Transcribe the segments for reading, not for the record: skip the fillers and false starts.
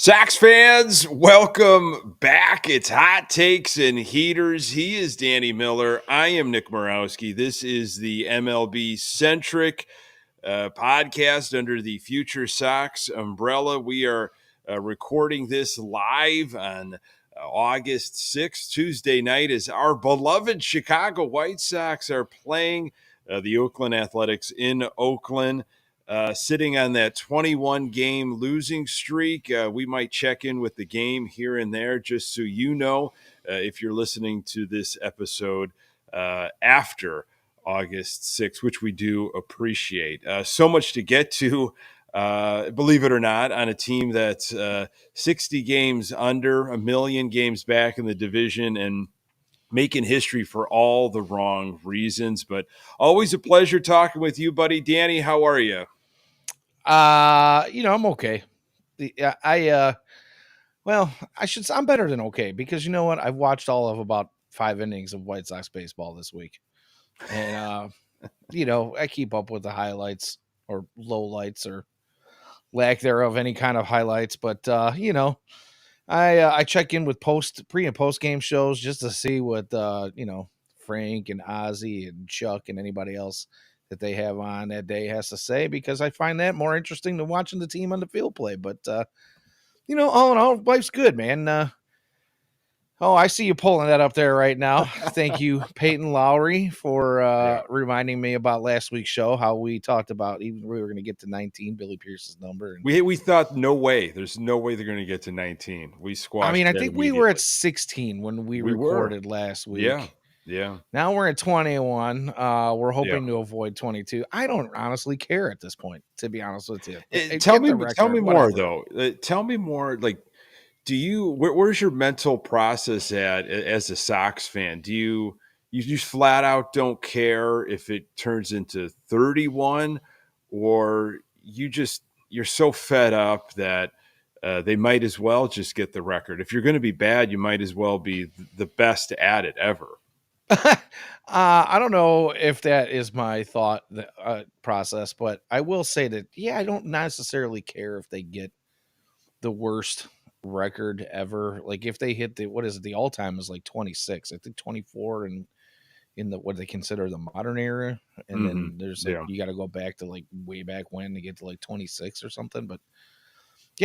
Sox fans, welcome back. It's Hot Takes and Heaters. He is Danny Miller. I am Nick Murawski. This is the MLB centric podcast under the FutureSox umbrella. We are recording this live on August 6th, Tuesday night, as our beloved Chicago White Sox are playing the Oakland Athletics in Oakland. Sitting on that 21 game losing streak. We might check in with the game here and there, just so you know, if you're listening to this episode after August 6th, which we do appreciate. So much to get to, believe it or not, on a team that's 60 games under, a million games back in the division, and making history for all the wrong reasons. But always a pleasure talking with you, buddy. Danny, how are you? I'm okay. I'm better than okay, because you know what? I've watched all of about 5 innings of White Sox baseball this week. And, I keep up with the highlights or lowlights or lack thereof, any kind of highlights. But, I check in with pre and post game shows just to see what, Frank and Ozzy and Chuck and anybody else that they have on that day has to say, because I find that more interesting than watching the team on the field play. But, all in all, life's good, man. I see you pulling that up there right now. Thank you, Peyton Lowry, for reminding me about last week's show, how we talked about even we were going to get to 19, Billy Pierce's number. And we thought, no way. There's no way they're going to get to 19. We squashed I think we were at 16 when we recorded last week. Yeah. Now we're at 21. We're hoping to avoid 22. I don't honestly care at this point, to be honest with you. Tell me more, though. Tell me more. Like, where's your mental process at as a Sox fan? Do you just flat out don't care if it turns into 31, or you're so fed up that they might as well just get the record? If you're going to be bad, you might as well be the best at it ever. I don't know if that is my thought process, but I will say that, I don't necessarily care if they get the worst record ever. Like, if they hit the all-time is like 26. I think 24 and in the what they consider the modern era, and then there's you got to go back to like way back when to get to like 26 or something. But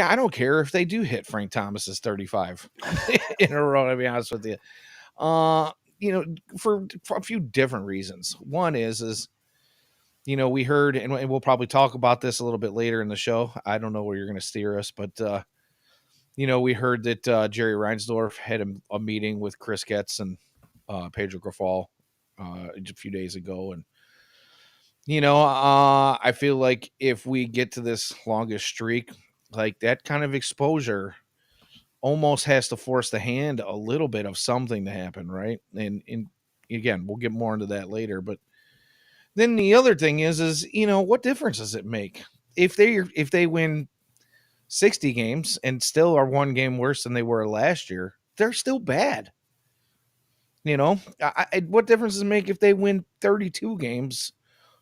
I don't care if they do hit Frank Thomas's 35 in a row, to be honest with you. For a few different reasons. One is we heard, and we'll probably talk about this a little bit later in the show. I don't know where you're going to steer us, but we heard that Jerry Reinsdorf had a meeting with Chris Getz and Pedro Grifol a few days ago, and I feel like if we get to this longest streak, like, that kind of exposure almost has to force the hand a little bit of something to happen, right? And again, we'll get more into that later. But then the other thing is what difference does it make if they win 60 games and still are one game worse than they were last year? They're still bad. What difference does it make if they win 32 games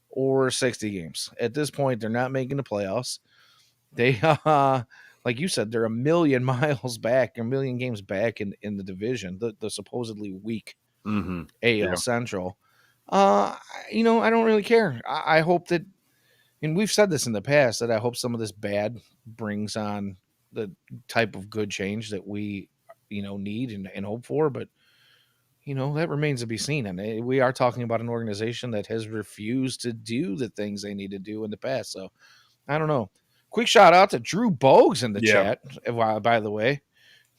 or 60 games? At this point, they're not making the playoffs. They like you said, they're a million miles back, a million games back in the division, the supposedly weak AL Central. I don't really care. I hope that, and we've said this in the past, that I hope some of this bad brings on the type of good change that we, need and hope for. But, that remains to be seen. And we are talking about an organization that has refused to do the things they need to do in the past. So I don't know. Quick shout out to Drew Bogues in the chat, by the way.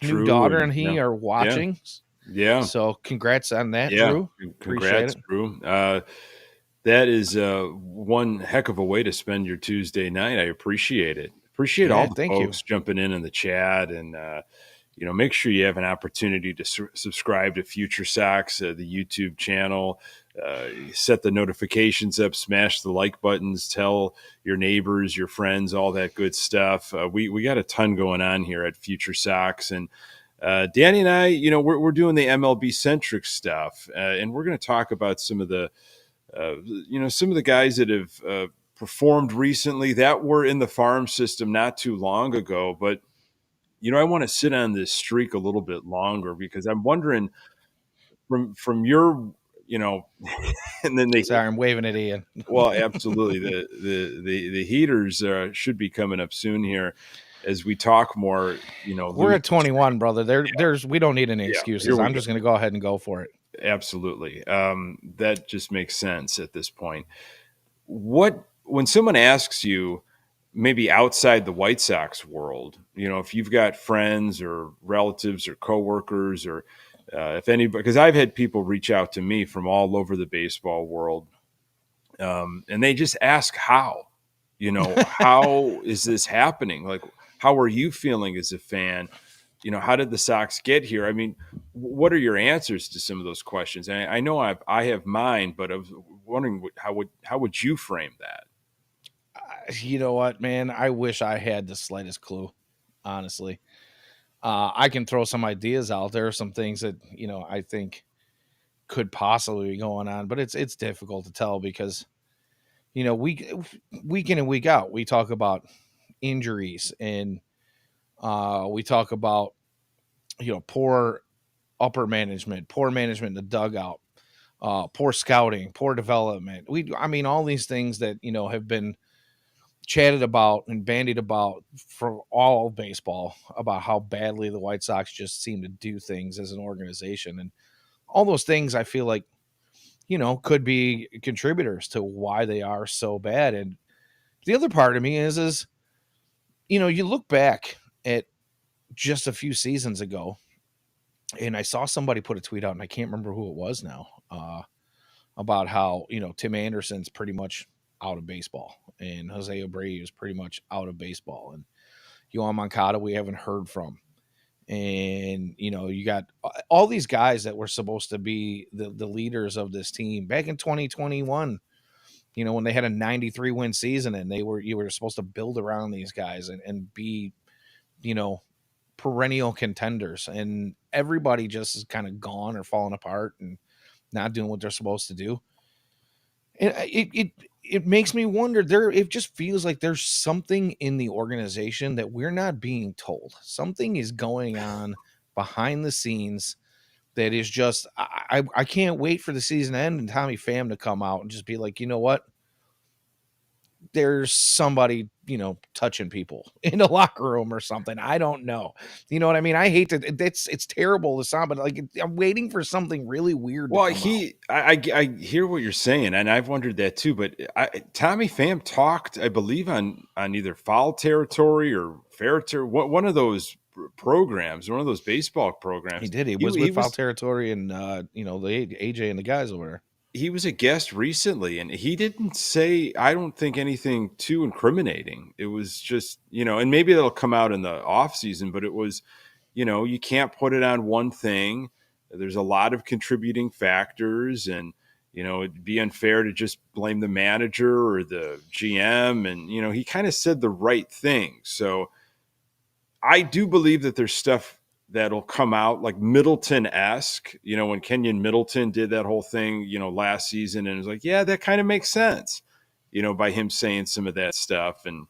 New daughter and he are watching. Yeah. So congrats on that, Drew. Congrats, Drew. That is one heck of a way to spend your Tuesday night. I appreciate it. Appreciate all the folks jumping in the chat, and make sure you have an opportunity to subscribe to FutureSox, the YouTube channel. Set the notifications up, smash the like buttons, tell your neighbors, your friends, all that good stuff. We got a ton going on here at FutureSox, and Danny and I, we're doing the MLB centric stuff, and we're going to talk about some of the guys that have performed recently that were in the farm system not too long ago. But I want to sit on this streak a little bit longer because I'm wondering from your, and then they, Sorry, I'm waving at Ian. well, absolutely, the heaters should be coming up soon here as we talk more, We're losing at streak. 21, brother. There's we don't need any Yeah, here excuses. we I'm go. just gonna go ahead and go for it. Absolutely. That just makes sense at this point. What when someone asks you, maybe outside the White Sox world, if you've got friends or relatives or coworkers or if anybody, because I've had people reach out to me from all over the baseball world, and they just ask how is this happening? Like, how are you feeling as a fan? How did the Sox get here? I mean, what are your answers to some of those questions? And I know I have mine, but I was wondering how would you frame that? You know what, man? I wish I had the slightest clue, honestly. I can throw some ideas out there, some things that I think could possibly be going on, but it's difficult to tell because week in and week out we talk about injuries and we talk about poor upper management, poor management in the dugout, poor scouting, poor development. I mean, all these things that have been chatted about and bandied about for all of baseball about how badly the White Sox just seem to do things as an organization, and all those things I feel like could be contributors to why they are so bad. And the other part of me is you look back at just a few seasons ago, and I saw somebody put a tweet out, and I can't remember who it was now, about how Tim Anderson's pretty much out of baseball, and Jose Abreu is pretty much out of baseball, and Yohan Moncada we haven't heard from, and you got all these guys that were supposed to be the leaders of this team back in 2021. When they had a 93 win season, and you were supposed to build around these guys and be you know perennial contenders, and everybody just is kind of gone or falling apart and not doing what they're supposed to do. And it makes me wonder. It just feels like there's something in the organization that we're not being told. Something is going on behind the scenes that is just I can't wait for the season to end and Tommy Pham to come out and just be like, you know what? There's somebody, touching people in the locker room or something. I don't know. You know what I mean? I hate to. It's terrible to sound, but like I'm waiting for something really weird to Well, come out. I hear what you're saying, and I've wondered that too. But Tommy Pham talked, I believe, on either Foul Territory or Fair Territory, one of those programs, one of those baseball He programs. did. He He was he with Foul was Territory and the AJ and the guys over there. he was a guest recently, and he didn't say, I don't think, anything too incriminating. It was just, and maybe that'll come out in the off season, but it was, you can't put it on one thing. There's a lot of contributing factors, and it'd be unfair to just blame the manager or the GM. And he kind of said the right thing. So I do believe that there's stuff that'll come out like Middleton-esque, when Kenyon Middleton did that whole thing, last season, and it was like, yeah, that kind of makes sense, by him saying some of that stuff. And,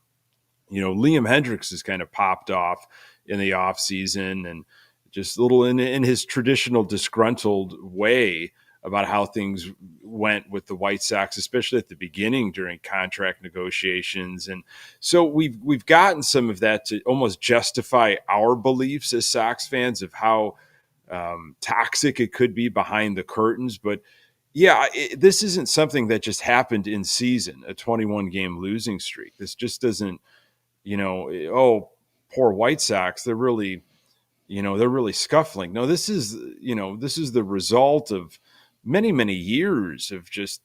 Liam Hendricks has kind of popped off in the off season and just a little in his traditional disgruntled way about how things went with the White Sox, especially at the beginning during contract negotiations. And so we've gotten some of that to almost justify our beliefs as Sox fans of how toxic it could be behind the curtains. But yeah, this isn't something that just happened in season, a 21 game losing streak. This just doesn't, oh, poor White Sox. They're really scuffling. No, this is the result of many, many years of just,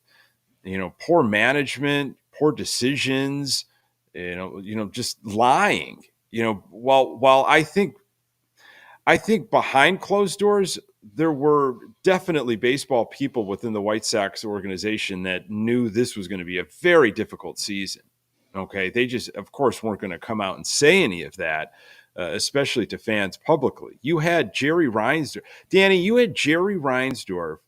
poor management, poor decisions, just lying. While I think behind closed doors, there were definitely baseball people within the White Sox organization that knew this was going to be a very difficult season. Okay. They just, of course, weren't going to come out and say any of that, especially to fans publicly. You had Jerry Reinsdorf. Danny, you had Jerry Reinsdorf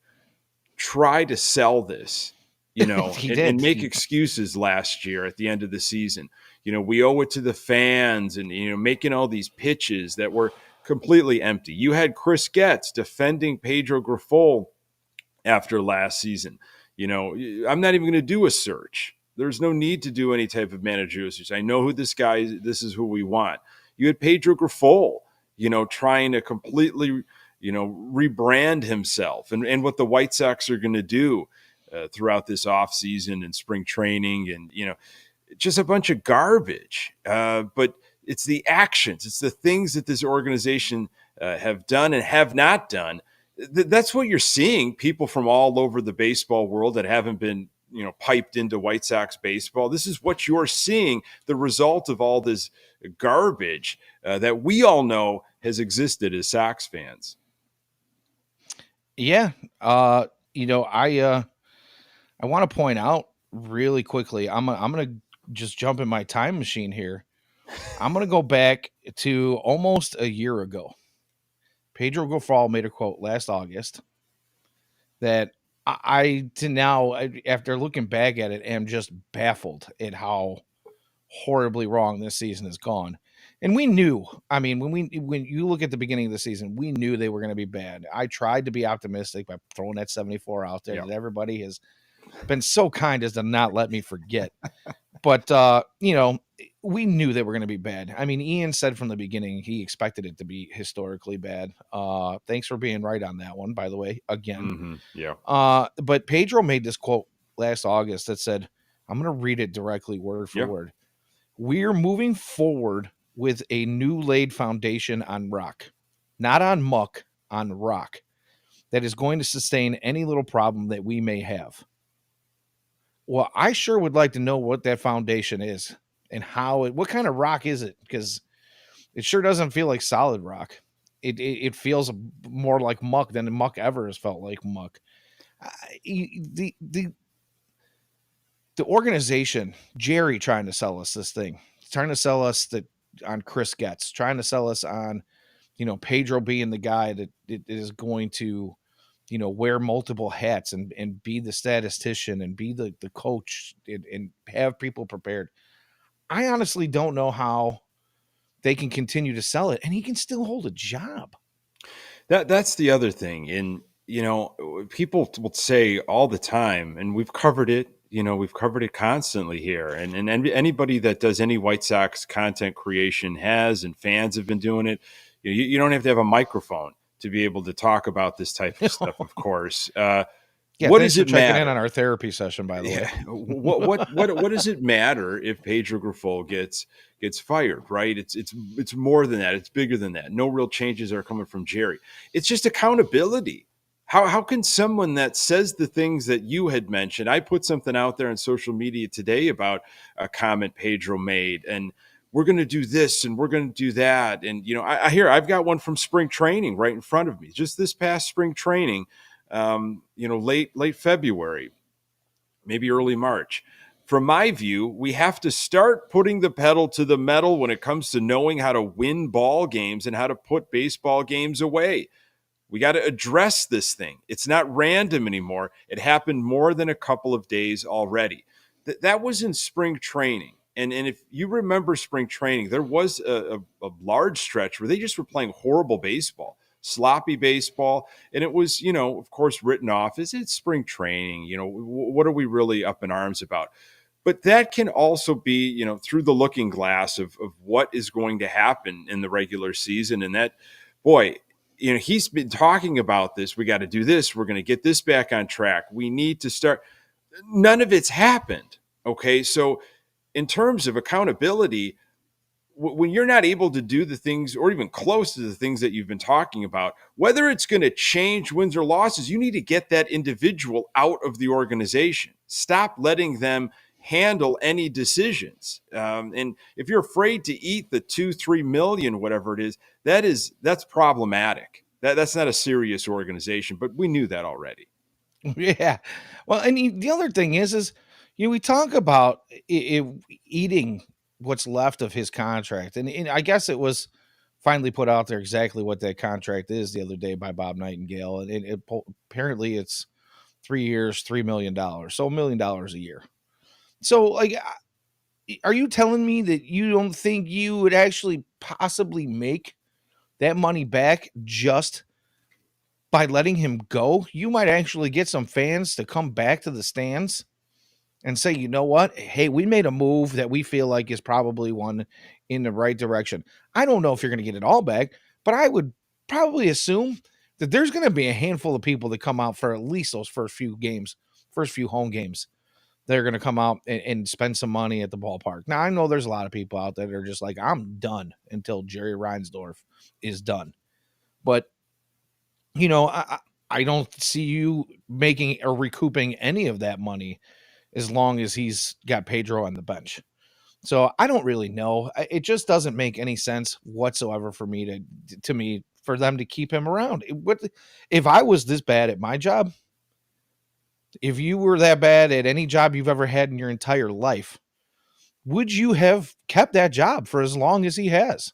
try to sell this, He and did. make excuses last year at the end of the season. we owe it to the fans, and making all these pitches that were completely empty. You had Chris Getz defending Pedro Grifol after last season. I'm not even going to do a search. There's no need to do any type of managerial search. I know who this guy is. This is who we want. You had Pedro Grifol, trying to completely, rebrand himself, and what the White Sox are going to do throughout this offseason and spring training, and, just a bunch of garbage. But it's the actions, it's the things that this organization have done and have not done. That's what you're seeing. People from all over the baseball world that haven't been, piped into White Sox baseball. This is what you're seeing, the result of all this garbage that we all know has existed as Sox fans. Yeah. I want to point out really quickly. I'm going to just jump in my time machine here. I'm going to go back to almost a year ago. Pedro Grifol made a quote last August that to now, after looking back at it, am just baffled at how horribly wrong this season has gone. And we knew, I mean, when you look at the beginning of the season, we knew they were going to be bad. I tried to be optimistic by throwing that 74 out there that everybody has been so kind as to not let me forget. But, we knew they were going to be bad. I mean, Ian said from the beginning he expected it to be historically bad. Thanks for being right on that one, by the way, again. Mm-hmm. Yeah. But Pedro made this quote last August that said, I'm going to read it directly word for word. We're moving forward with a new laid foundation on rock, not on muck, on rock, that is going to sustain any little problem that we may have. Well, I sure would like to know what that foundation is and what kind of rock is it? Because it sure doesn't feel like solid rock. It feels more like muck than muck ever has felt like muck. The organization, Jerry, trying to sell us this thing, trying to sell us on Chris Getz, trying to sell us on, Pedro being the guy that is going to, wear multiple hats and be the statistician and be the coach and have people prepared. I honestly don't know how they can continue to sell it and he can still hold a job. That's the other thing. And, people will say all the time, and we've covered it, we've covered it constantly here. And anybody that does any White Sox content creation has, and fans have been doing it. You don't have to have a microphone to be able to talk about this type of stuff, of course. What does it matter? Checking in on our therapy session, by the way. What does it matter if Pedro Grifol gets fired? Right? It's more than that. It's bigger than that. No real changes are coming from Jerry. It's just accountability. How can someone that says the things that you had mentioned? I put something out there on social media today about a comment Pedro made, and we're going to do this and we're going to do that. And I've got one from spring training right in front of me. Just this past spring training. Late February, maybe early March. From my view, we have to start putting the pedal to the metal when it comes to knowing how to win ball games and how to put baseball games away. We got to address this thing. It's not random anymore. It happened more than a couple of days already. That was in spring training. And if you remember spring training, there was a large stretch where they just were playing horrible baseball. Sloppy baseball, and it was, of course, written off as it's spring training. What are we really up in arms about? But that can also be, through the looking glass of what is going to happen in the regular season. And that, boy, he's been talking about this. We got to do this. We're going to get this back on track. We need to start. None of it's happened. Okay, so in terms of accountability, when you're not able to do the things or even close to the things that you've been talking about, whether it's going to change wins or losses, you need to get that individual out of the organization. Stop letting them handle any decisions. And if you're afraid to eat the 2-3 million, whatever it is, that's problematic. That's not a serious organization, but we knew that already. Yeah. Well, and the other thing is, we talk about eating what's left of his contract. And I guess it was finally put out there exactly what that contract is the other day by Bob Nightingale. And apparently it's 3 years, $3 million. So $1 million a year. So are you telling me that you don't think you would actually possibly make that money back just by letting him go? You might actually get some fans to come back to the stands and say, you know what? Hey, we made a move that we feel like is probably one in the right direction. I don't know if you're going to get it all back, but I would probably assume that there's going to be a handful of people that come out for at least those first few games, first few home games. They're going to come out and spend some money at the ballpark. Now, I know there's a lot of people out there that are just like, I'm done until Jerry Reinsdorf is done. But, you know, I don't see you making or recouping any of that money as long as he's got Pedro on the bench. So I don't really know. It just doesn't make any sense whatsoever for me for them to keep him around. If I was this bad at my job, if you were that bad at any job you've ever had in your entire life, would you have kept that job for as long as he has?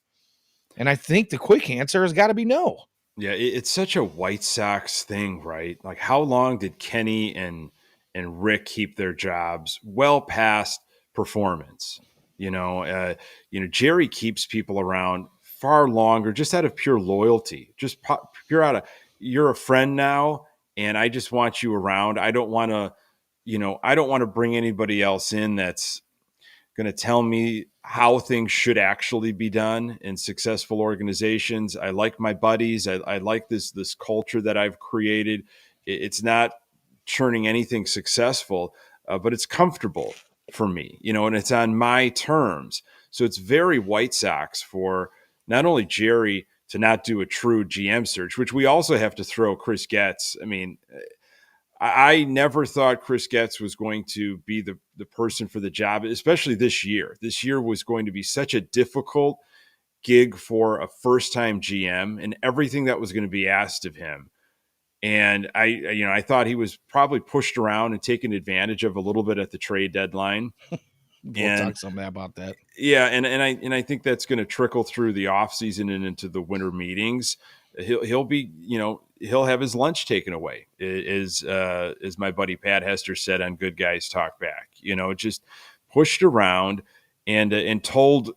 And I think the quick answer has got to be no. Yeah, it's such a White Sox thing, right? Like, how long did Kenny and Rick keep their jobs? Well past performance. Jerry keeps people around far longer, just out of pure loyalty, just pure out of, you're a friend now, and I just want you around. I don't want to bring anybody else in that's going to tell me how things should actually be done in successful organizations. I like my buddies. I like this culture that I've created. It's not churning anything successful, but it's comfortable for me, and it's on my terms. So it's very White Sox for not only Jerry to not do a true GM search, which we also have to throw Chris Getz. I mean, I never thought Chris Getz was going to be the person for the job, especially this year. This year was going to be such a difficult gig for a first-time GM and everything that was going to be asked of him. And I thought he was probably pushed around and taken advantage of a little bit at the trade deadline. We'll talk some about that. Yeah, and I think that's going to trickle through the offseason and into the winter meetings. He'll be, he'll have his lunch taken away, as my buddy Pat Hester said on Good Guys Talk Back. Just pushed around and told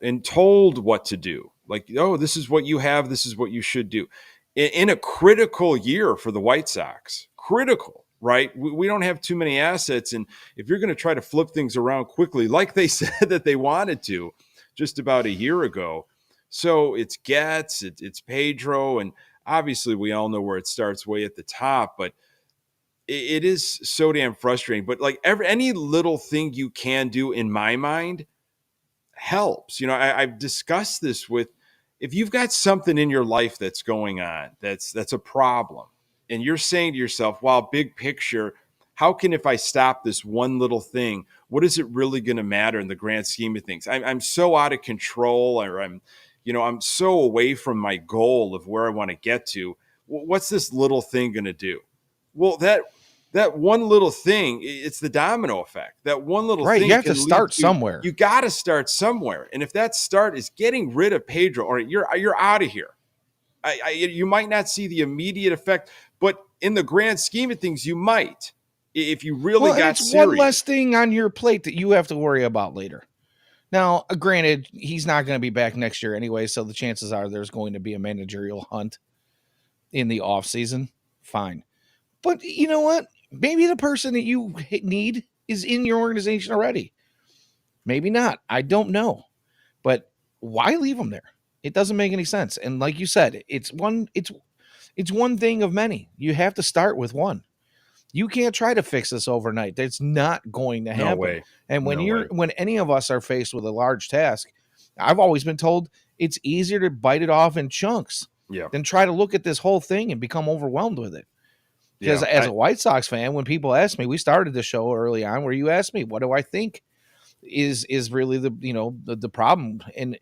what to do. Like, oh, this is what you have, this is what you should do. In a critical year for the White Sox, critical. Right. We don't have too many assets. And if you're going to try to flip things around quickly, like they said that they wanted to just about a year ago. So it's Getz, it's Pedro. And obviously we all know where it starts, way at the top, but it is so damn frustrating. But like any little thing you can do, in my mind, helps. I've discussed this with, if you've got something in your life that's going on, that's a problem, and you're saying to yourself, wow, big picture, how can, if I stop this one little thing, what is it really going to matter in the grand scheme of things? I'm so out of control, or I'm so away from my goal of where I want to get to. What's this little thing going to do? Well, that one little thing, it's the domino effect. That one little right, thing, you have to start somewhere. You got to start somewhere. And if that start is getting rid of Pedro, or you're out of here. You might not see the immediate effect, but in the grand scheme of things, you might, if you really got it's serious. One less thing on your plate that you have to worry about later. Now, granted, he's not going to be back next year anyway, so the chances are there's going to be a managerial hunt in the offseason. Fine. But you know what? Maybe the person that you need is in your organization already. Maybe not. I don't know. But why leave him there? It doesn't make any sense. And like you said, it's one thing of many. You have to start with one. You can't try to fix this overnight. That's not going to happen. No way. And when any of us are faced with a large task, I've always been told it's easier to bite it off in chunks than try to look at this whole thing and become overwhelmed with it. Because as a White Sox fan, when people ask me, we started the show early on where you asked me, what do I think is really the problem? And,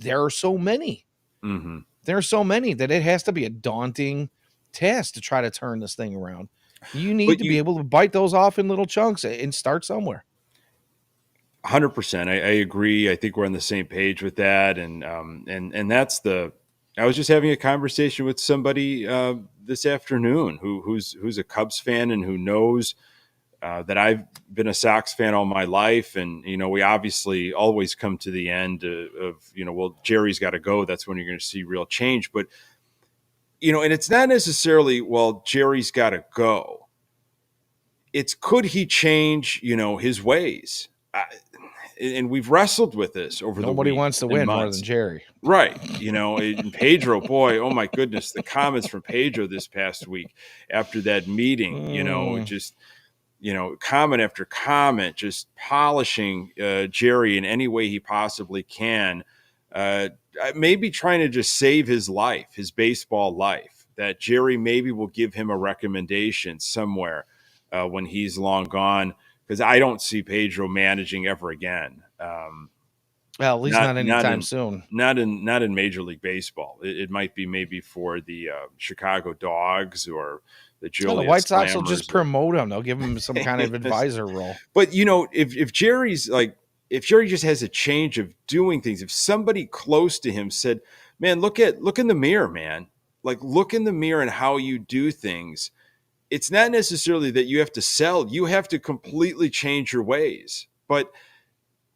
there are so many. Mm-hmm. There are so many that it has to be a daunting task to try to turn this thing around. You need to be able to bite those off in little chunks and start somewhere. 100%. I agree. I think we're on the same page with that. And that's I was just having a conversation with somebody this afternoon who's a Cubs fan and who knows that I've been a Sox fan all my life. And, we obviously always come to the end well, Jerry's got to go. That's when you're going to see real change. But, and it's not necessarily, well, Jerry's got to go. It's could he change, his ways? And we've wrestled with this over the Nobody weeks wants to and win more than months. Jerry. Right. And Pedro, boy, oh my goodness, the comments from Pedro this past week after that meeting, just, comment after comment, just polishing Jerry in any way he possibly can. Maybe trying to just save his life, his baseball life, that Jerry maybe will give him a recommendation somewhere when he's long gone, because I don't see Pedro managing ever again. Well, at least Not not not anytime in soon. not in Major League Baseball. It might be maybe for the Chicago Dogs or the Well, the Joliet White Sox will just Slammers. promote him. They'll give him some kind of Yes. advisor role. But if Jerry's like, if Jerry just has a change of doing things, if somebody close to him said, "Man, look in the mirror, man. Like look in the mirror and how you do things." It's not necessarily that you have to sell. You have to completely change your ways. But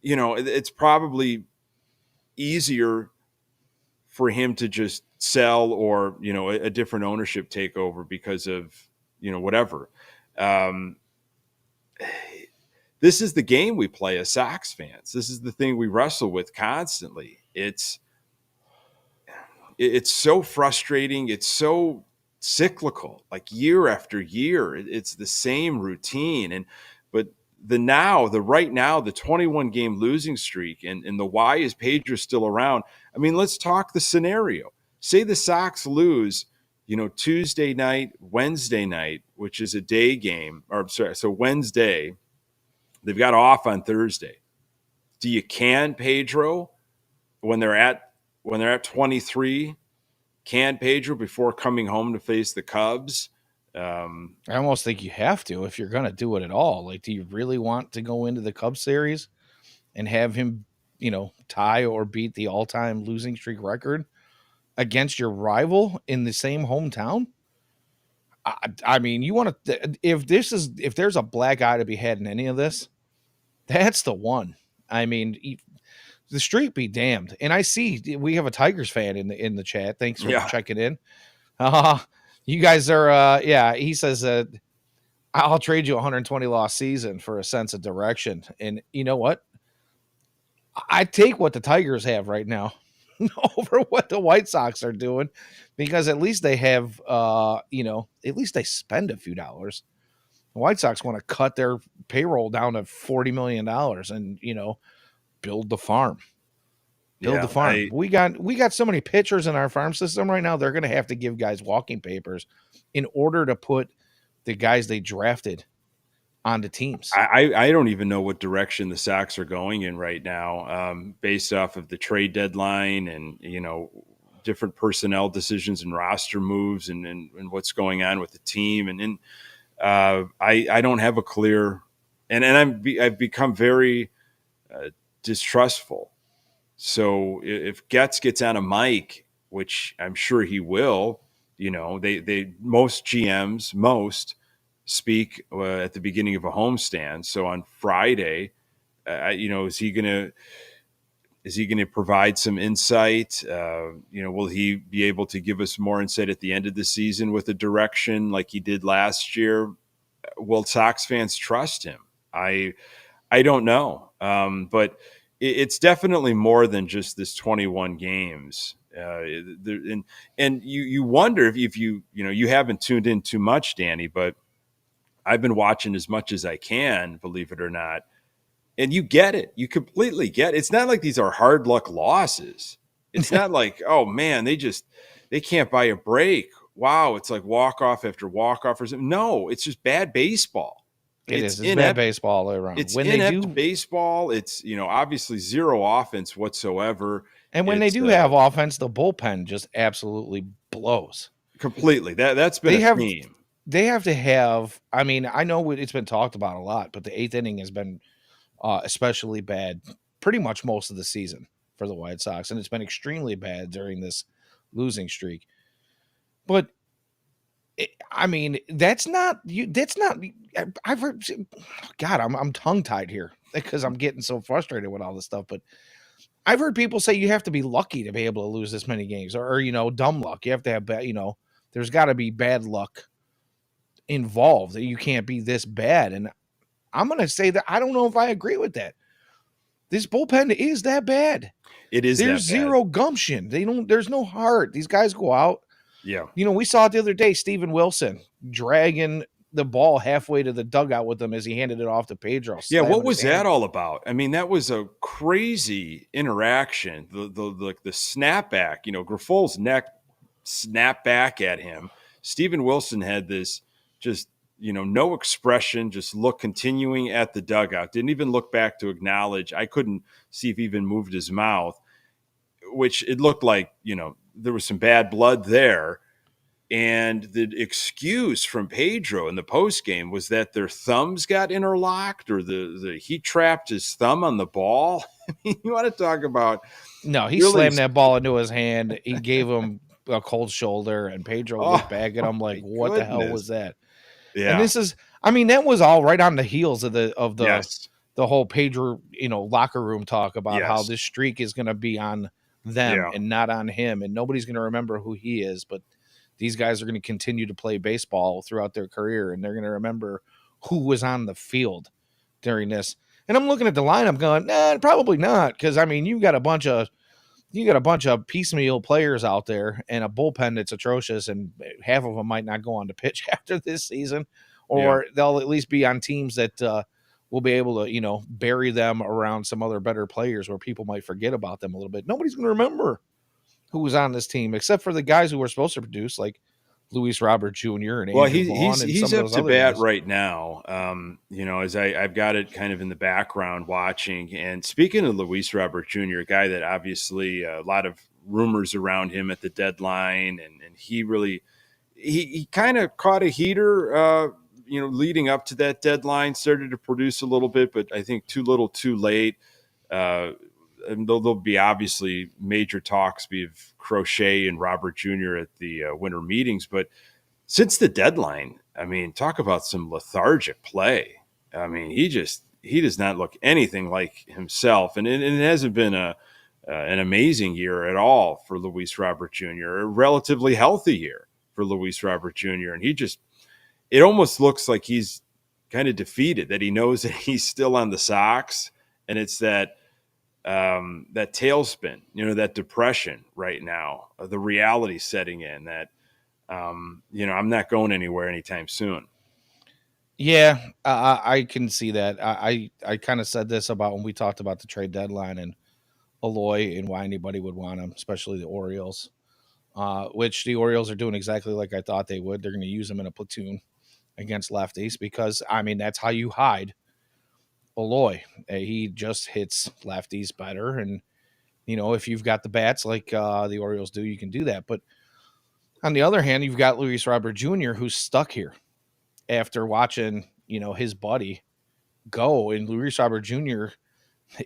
it's probably easier for him to just sell, or a different ownership takeover because of whatever. Um, this is the game we play as Sox fans. This is the thing we wrestle with constantly. It's so frustrating. It's so cyclical, like year after year. It's the same routine. But right now, the 21 game losing streak, and the why is Pedro still around? I mean, let's talk the scenario. Say the Sox lose, Tuesday night, Wednesday night, which is a day game, or sorry, so Wednesday, they've got off on Thursday. Do you can Pedro when they're at 23? Can Pedro before coming home to face the Cubs? I almost think you have to if you're going to do it at all. Like, do you really want to go into the Cubs series and have him, tie or beat the all-time losing streak record against your rival in the same hometown? I mean, you want to, if there's a black eye to be had in any of this, that's the one. I mean, the streak be damned. And I see we have a Tigers fan in the chat. Thanks for Yeah, checking in. You guys are, yeah. He says, I'll trade you a 120 loss season for a sense of direction. And you know what? I take what the Tigers have right now over what the White Sox are doing, because at least they have, at least they spend a few dollars. The White Sox want to cut their payroll down to $40 million and, build the farm. Build the yeah. farm. We got so many pitchers in our farm system right now. They're going to have to give guys walking papers in order to put the guys they drafted onto teams. I don't even know what direction the Sox are going in right now, based off of the trade deadline and different personnel decisions and roster moves and what's going on with the team. And I don't have a clear, and I've become very distrustful. So if Getz gets on a mic, which I'm sure he will, they most GMs speak at the beginning of a homestand. So on Friday, is he gonna provide some insight? Will he be able to give us more insight at the end of the season with a direction like he did last year? Will Sox fans trust him? I don't know, but it's definitely more than just this 21 games. And you wonder if you haven't tuned in too much, Danny, but I've been watching as much as I can, believe it or not. And you get it. You completely get it. It's not like these are hard luck losses. It's not like, oh man, they can't buy a break. Wow, it's like walk off after walk off or something. No, it's just bad baseball. It's bad baseball all around. It's When they inept do, baseball. It's obviously zero offense whatsoever. and when they It's do have offense, the bullpen just absolutely blows. completely that's been They a have theme. they have to have. I mean, I know it's been talked about a lot, but the eighth inning has been especially bad pretty much most of the season for the White Sox, and it's been extremely bad during this losing streak. But I mean, that's not you. That's not. I've heard. God, I'm tongue tied here because I'm getting so frustrated with all this stuff. But I've heard people say you have to be lucky to be able to lose this many games, or dumb luck. You have to have bad. There's got to be bad luck involved that you can't be this bad. And I'm gonna say that I don't know if I agree with that. This bullpen is that bad. It is There's that bad. zero gumption. They don't. There's no heart. These guys go out. Yeah. We saw it the other day. Steven Wilson dragging the ball halfway to the dugout with him as he handed it off to Pedro. Yeah, what Slamming his was that hand. all about? I mean, that was a crazy interaction. The snapback, Griffol's neck snapped back at him. Steven Wilson had this just, no expression, just look continuing at the dugout. Didn't even look back to acknowledge. I couldn't see if he even moved his mouth, which it looked like, there was some bad blood there. And the excuse from Pedro in the post game was that their thumbs got interlocked, or he trapped his thumb on the ball. I mean, you want to talk about No, he really? slammed that ball into his hand. He gave him a cold shoulder, and Pedro looked back at him like, my "What the hell was goodness. that?" And Yeah. this is, I mean, that was all right on the heels of the Yes. whole Pedro, locker room talk about how Yes. this streak is going to be on them Yeah. and not on him, and nobody's going to remember who he is, but these guys are going to continue to play baseball throughout their career, and they're going to remember who was on the field during this. And I'm looking at the lineup going, nah, probably not, because I mean, you got a bunch of piecemeal players out there and a bullpen that's atrocious, and half of them might not go on to pitch after this season, Yeah. or they'll at least be on teams that will be able to, bury them around some other better players where people might forget about them a little bit. Nobody's going to remember who was on this team except for the guys who were supposed to produce, like Luis Robert Jr. and Well, Andrew Vaughn and some he's of up those to other bat guys. right now. As I've got it kind of in the background watching. And speaking of Luis Robert Jr., a guy that obviously a lot of rumors around him at the deadline, and he really he kind of caught a heater. Leading up to that deadline, started to produce a little bit, but I think too little, too late. And there'll be obviously major talks of Crochet and Robert Jr. at the winter meetings, but since the deadline, I mean, talk about some lethargic play. I mean, he does not look anything like himself, and it hasn't been an amazing year at all for Luis Robert Jr. A relatively healthy year for Luis Robert Jr. And it almost looks like he's kind of defeated, that he knows that he's still on the Sox, and it's that tailspin, that depression right now, the reality setting in that, I'm not going anywhere anytime soon. Yeah, I can see that. I kind of said this about when we talked about the trade deadline and Aloy and why anybody would want him, especially the Orioles. Which the Orioles are doing exactly like I thought they would. They're going to use him in a platoon against lefties because, I mean, that's how you hide Aloy. He just hits lefties better. And, if you've got the bats like the Orioles do, you can do that. But on the other hand, you've got Luis Robert Jr., who's stuck here after watching, his buddy go. And Luis Robert Jr.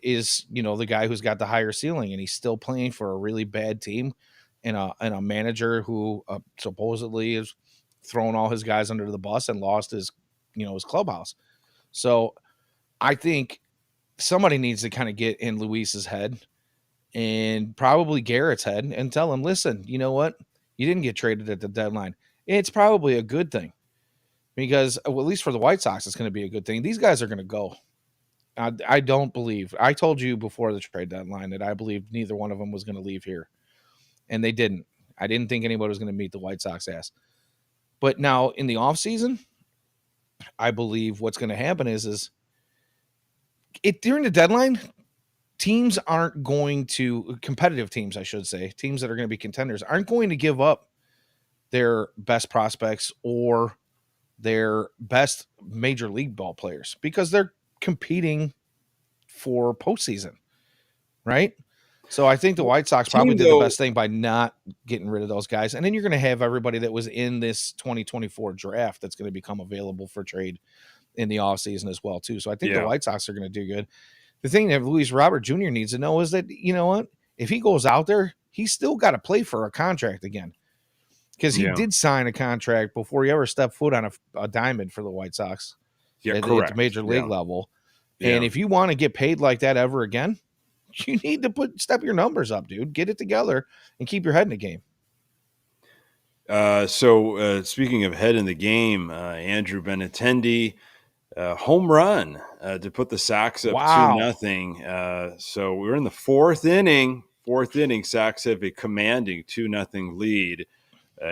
is, the guy who's got the higher ceiling, and he's still playing for a really bad team and a manager who supposedly is throwing all his guys under the bus and lost his clubhouse. So I think somebody needs to kind of get in Luis's head and probably Garrett's head and tell him, listen, you know what? You didn't get traded at the deadline. It's probably a good thing because, well, at least for the White Sox, it's going to be a good thing. These guys are going to go. I don't believe. I told you before the trade deadline that I believed neither one of them was going to leave here, and they didn't. I didn't think anybody was going to meet the White Sox ass. But now in the offseason, I believe what's going to happen is it during the deadline, teams aren't going to competitive teams, I should say, teams that are going to be contenders aren't going to give up their best prospects or their best major league ball players because they're competing for postseason, right? So I think the White Sox probably did the best thing by not getting rid of those guys. And then you're going to have everybody that was in this 2024 draft that's going to become available for trade in the offseason as well, too. So I think the White Sox are going to do good. The thing that Luis Robert Jr. needs to know is that, you know what? If he goes out there, he's still got to play for a contract again. because he Yeah. did sign a contract before he ever stepped foot on a diamond for the White Sox Yeah. at the Correct. major league Yeah. level. And Yeah. if you want to get paid like that ever again, you need to step your numbers up, dude. Get it together and keep your head in the game. So speaking of head in the game, Andrew Benintendi, home run to put the Sox up two Wow. nothing. So we're in the fourth inning. Fourth inning, Sox have a commanding 2-0 lead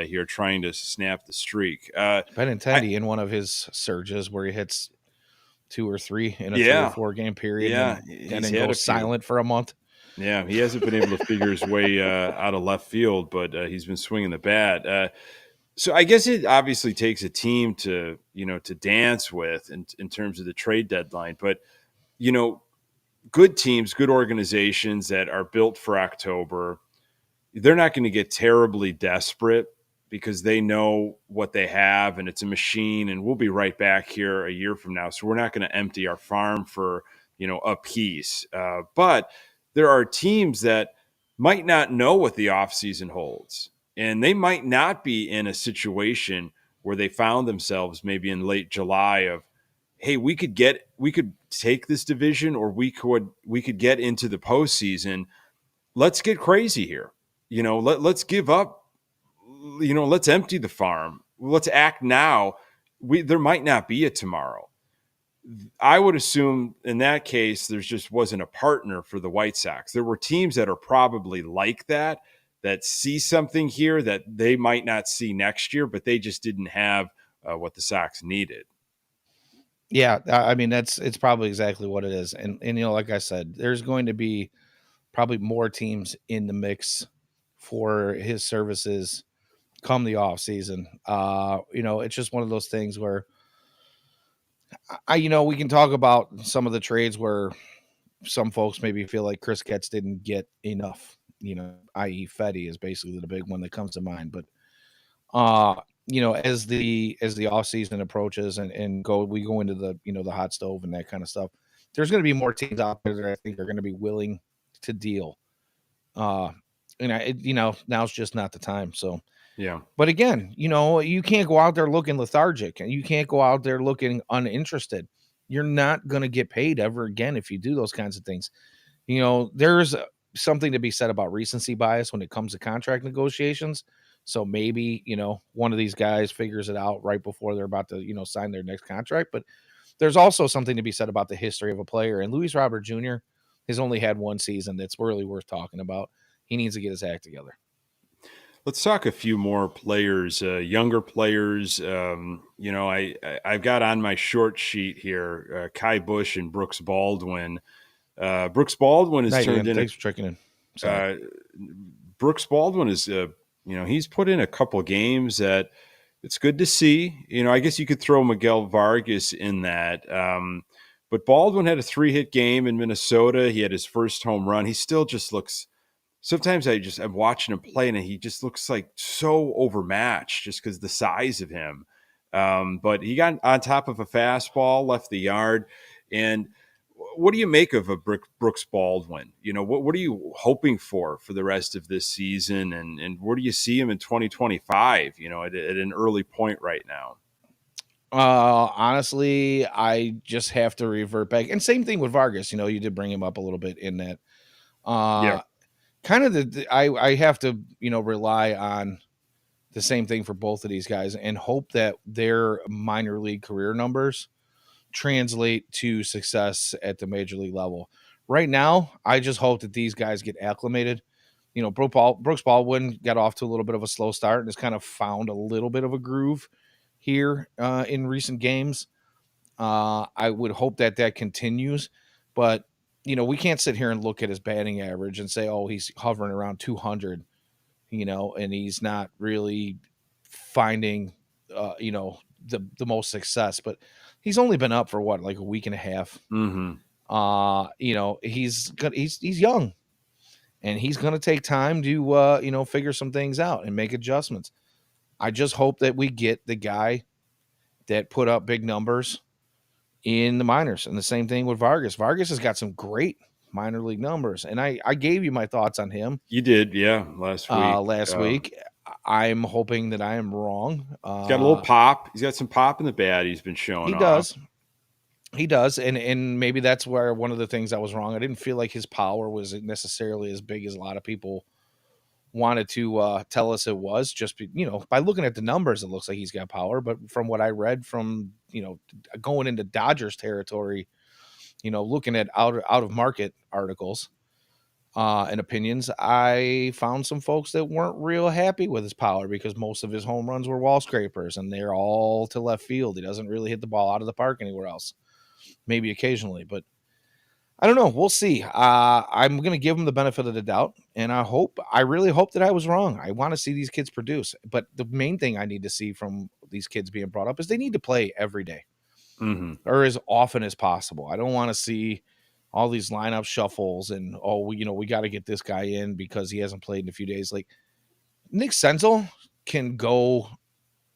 here, trying to snap the streak. I Benintendi in one of his surges where he hits 2 or 3 in a 3 or Yeah, 4 game period, yeah, and he's then had a goes few. silent for a month. Yeah, he hasn't been able to figure his way out of left field, but he's been swinging the bat. So I guess it obviously takes a team to to dance with in terms of the trade deadline. But you know, good teams, good organizations that are built for October, they're not going to get terribly desperate because they know what they have and it's a machine, and we'll be right back here a year from now. So we're not going to empty our farm for a piece. But there are teams that might not know what the offseason holds, and they might not be in a situation where they found themselves maybe in late July of, hey, we could take this division, or we could get into the postseason. Let's get crazy here. Let's give up. Let's empty the farm. Let's act now. There might not be a tomorrow. I would assume in that case, there just wasn't a partner for the White Sox. There were teams that are probably like that, that see something here that they might not see next year, but they just didn't have what the Sox needed. Yeah, I mean it's probably exactly what it is. And like I said, there's going to be probably more teams in the mix for his services come the off season. It's just one of those things where we can talk about some of the trades where some folks maybe feel like Chris Getz didn't get enough, i.e. Fetty is basically the big one that comes to mind. But as the off season approaches and we go into the hot stove and that kind of stuff, there's going to be more teams out there that I think are going to be willing to deal. Uh, now's just not the time. So, Yeah. but again, you can't go out there looking lethargic and you can't go out there looking uninterested. You're not going to get paid ever again if you do those kinds of things. There's something to be said about recency bias when it comes to contract negotiations. So maybe, one of these guys figures it out right before they're about to, sign their next contract. But there's also something to be said about the history of a player. And Luis Robert Jr. has only had one season that's really worth talking about. He needs to get his act together. Let's talk a few more players, younger players. I've got on my short sheet here Kai Bush and Brooks Baldwin. Brooks Baldwin has Night, turned man. in Thanks for checking in. Sorry. uh, Brooks Baldwin is he's put in a couple games that it's good to see. I guess you could throw Miguel Vargas in that. But Baldwin had a 3-hit game in Minnesota. He had his first home run. He still just looks. Sometimes I'm watching him play, and he just looks like so overmatched just because the size of him. But he got on top of a fastball, left the yard. And what do you make of a Brooks Baldwin? What are you hoping for the rest of this season? And where do you see him in 2025, at an early point right now? Honestly, I just have to revert back. And same thing with Vargas. You did bring him up a little bit in that. Yeah. Kind of I have to, rely on the same thing for both of these guys and hope that their minor league career numbers translate to success at the major league level. Right now, I just hope that these guys get acclimated. Brooks Baldwin got off to a little bit of a slow start and has kind of found a little bit of a groove here in recent games. I would hope that continues, but we can't sit here and look at his batting average and say, oh, he's hovering around 200, and he's not really finding, the most success. But he's only been up for what, like a week and a half. Mm-hmm. He's young, and he's going to take time to figure some things out and make adjustments. I just hope that we get the guy that put up big numbers in the minors. And the same thing with Vargas. Vargas has got some great minor league numbers. And I gave you my thoughts on him You did, yeah, last week. last week. I'm hoping that I am wrong. He's got a little pop. He's got some pop in the bat. He's been showing He off. does. He does, and maybe that's where one of the things I was wrong. I didn't feel like his power was necessarily as big as a lot of people wanted to tell us it was. Just by looking at the numbers, it looks like he's got power. But from what I read from going into Dodgers territory, looking at out of market articles and opinions, I found some folks that weren't real happy with his power because most of his home runs were wall scrapers, and they're all to left field. He doesn't really hit the ball out of the park anywhere else. Maybe occasionally, but I don't know. We'll see. I'm going to give him the benefit of the doubt, and I really hope that I was wrong. I want to see these kids produce, but the main thing I need to see from these kids being brought up is they need to play every day or as often as possible. I don't want to see all these lineup shuffles and we got to get this guy in because he hasn't played in a few days. Like Nick Senzel can go.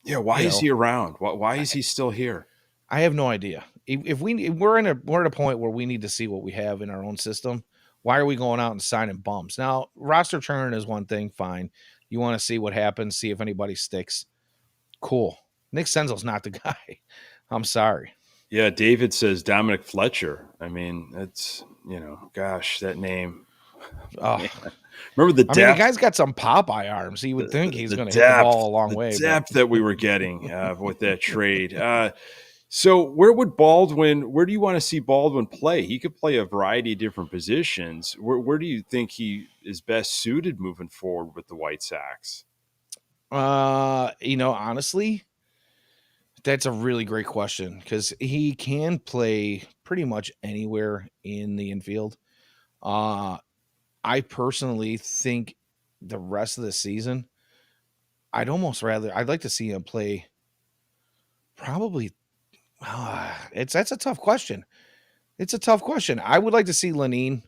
Yeah, why is he around? Why is he still here? I have no idea. If we're at a point where we need to see what we have in our own system, why are we going out and signing bums? Now, roster churn is one thing, fine. You want to see what happens, see if anybody sticks. Cool. Nick Senzel's not the guy. I'm sorry. Yeah, David says Dominic Fletcher. I mean, that's gosh, that name. Oh. Remember the depth? I mean, the guy's got some Popeye arms. You would think he's going to hit the ball a long way. The depth that we were getting with that trade. So where do you want to see Baldwin play? He could play a variety of different positions. Where do you think he is best suited moving forward with the White Sox? Honestly, that's a really great question because he can play pretty much anywhere in the infield. I personally think the rest of the season, I'd like to see him play probably. That's a tough question. It's a tough question. I would like to see Lenine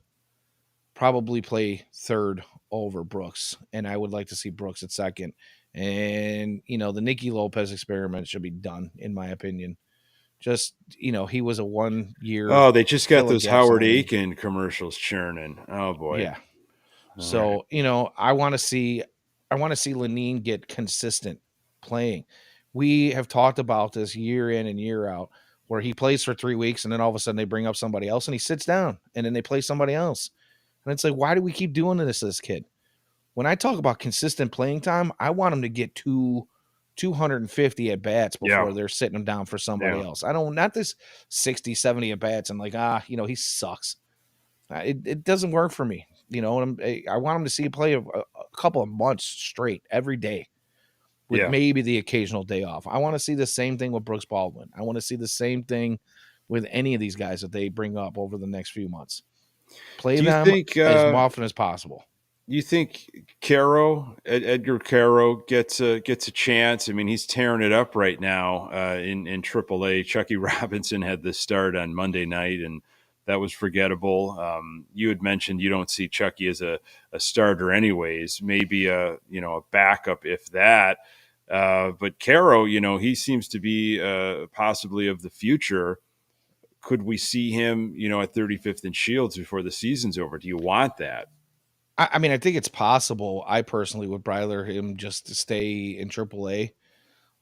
probably play third over Brooks, and I would like to see Brooks at second. And the Nicky Lopez experiment should be done, in my opinion. Just he was a 1 year. Oh, they just got those Howard Aiken commercials churning. Oh boy, yeah. So I want to see Lenine get consistent playing. We have talked about this year in and year out, where he plays for 3 weeks and then all of a sudden they bring up somebody else and he sits down and then they play somebody else. And it's like, why do we keep doing this to this kid? When I talk about consistent playing time, I want him to get 250 at bats before they're sitting him down for somebody else. I don't, not this 60, 70 at bats and like, he sucks. It doesn't work for me. I want him to see play a couple of months straight every day with maybe the occasional day off. I want to see the same thing with Brooks Baldwin. I want to see the same thing with any of these guys that they bring up over the next few months. Play them as often as possible. You think Edgar Caro gets a chance? I mean, he's tearing it up right now in AAA. Chucky Robinson had the start on Monday night, and that was forgettable. You had mentioned you don't see Chucky as a starter anyways, maybe a backup if that. But Caro, he seems to be possibly of the future. Could we see him, at 35th and Shields before the season's over? Do you want that? I mean, I think it's possible. I personally would rather him just to stay in AAA,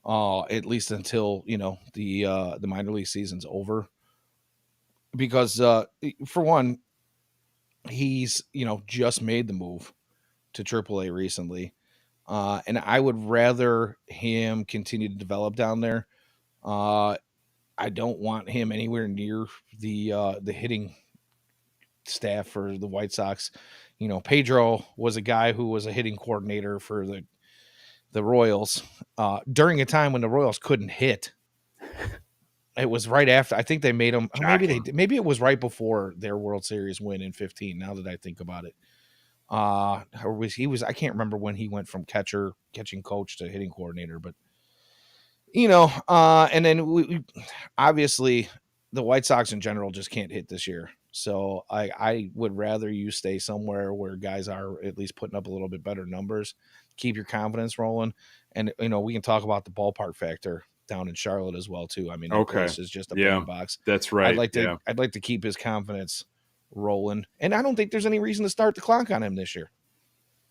at least until the minor league season's over. Because for one, he's just made the move to AAA recently, and I would rather him continue to develop down there. I don't want him anywhere near the hitting staff for the White Sox. Pedro was a guy who was a hitting coordinator for the Royals during a time when the Royals couldn't hit. It was right after. I think they made him. Maybe it was right before their World Series win in 2015. Now that I think about it, I can't remember when he went from catching coach to hitting coordinator, but and then we obviously the White Sox in general just can't hit this year. So I would rather you stay somewhere where guys are at least putting up a little bit better numbers, keep your confidence rolling, and we can talk about the ballpark factor down in Charlotte as well too. I mean, that place is just a big box. That's right. I'd like to keep his confidence rolling, and I don't think there's any reason to start the clock on him this year.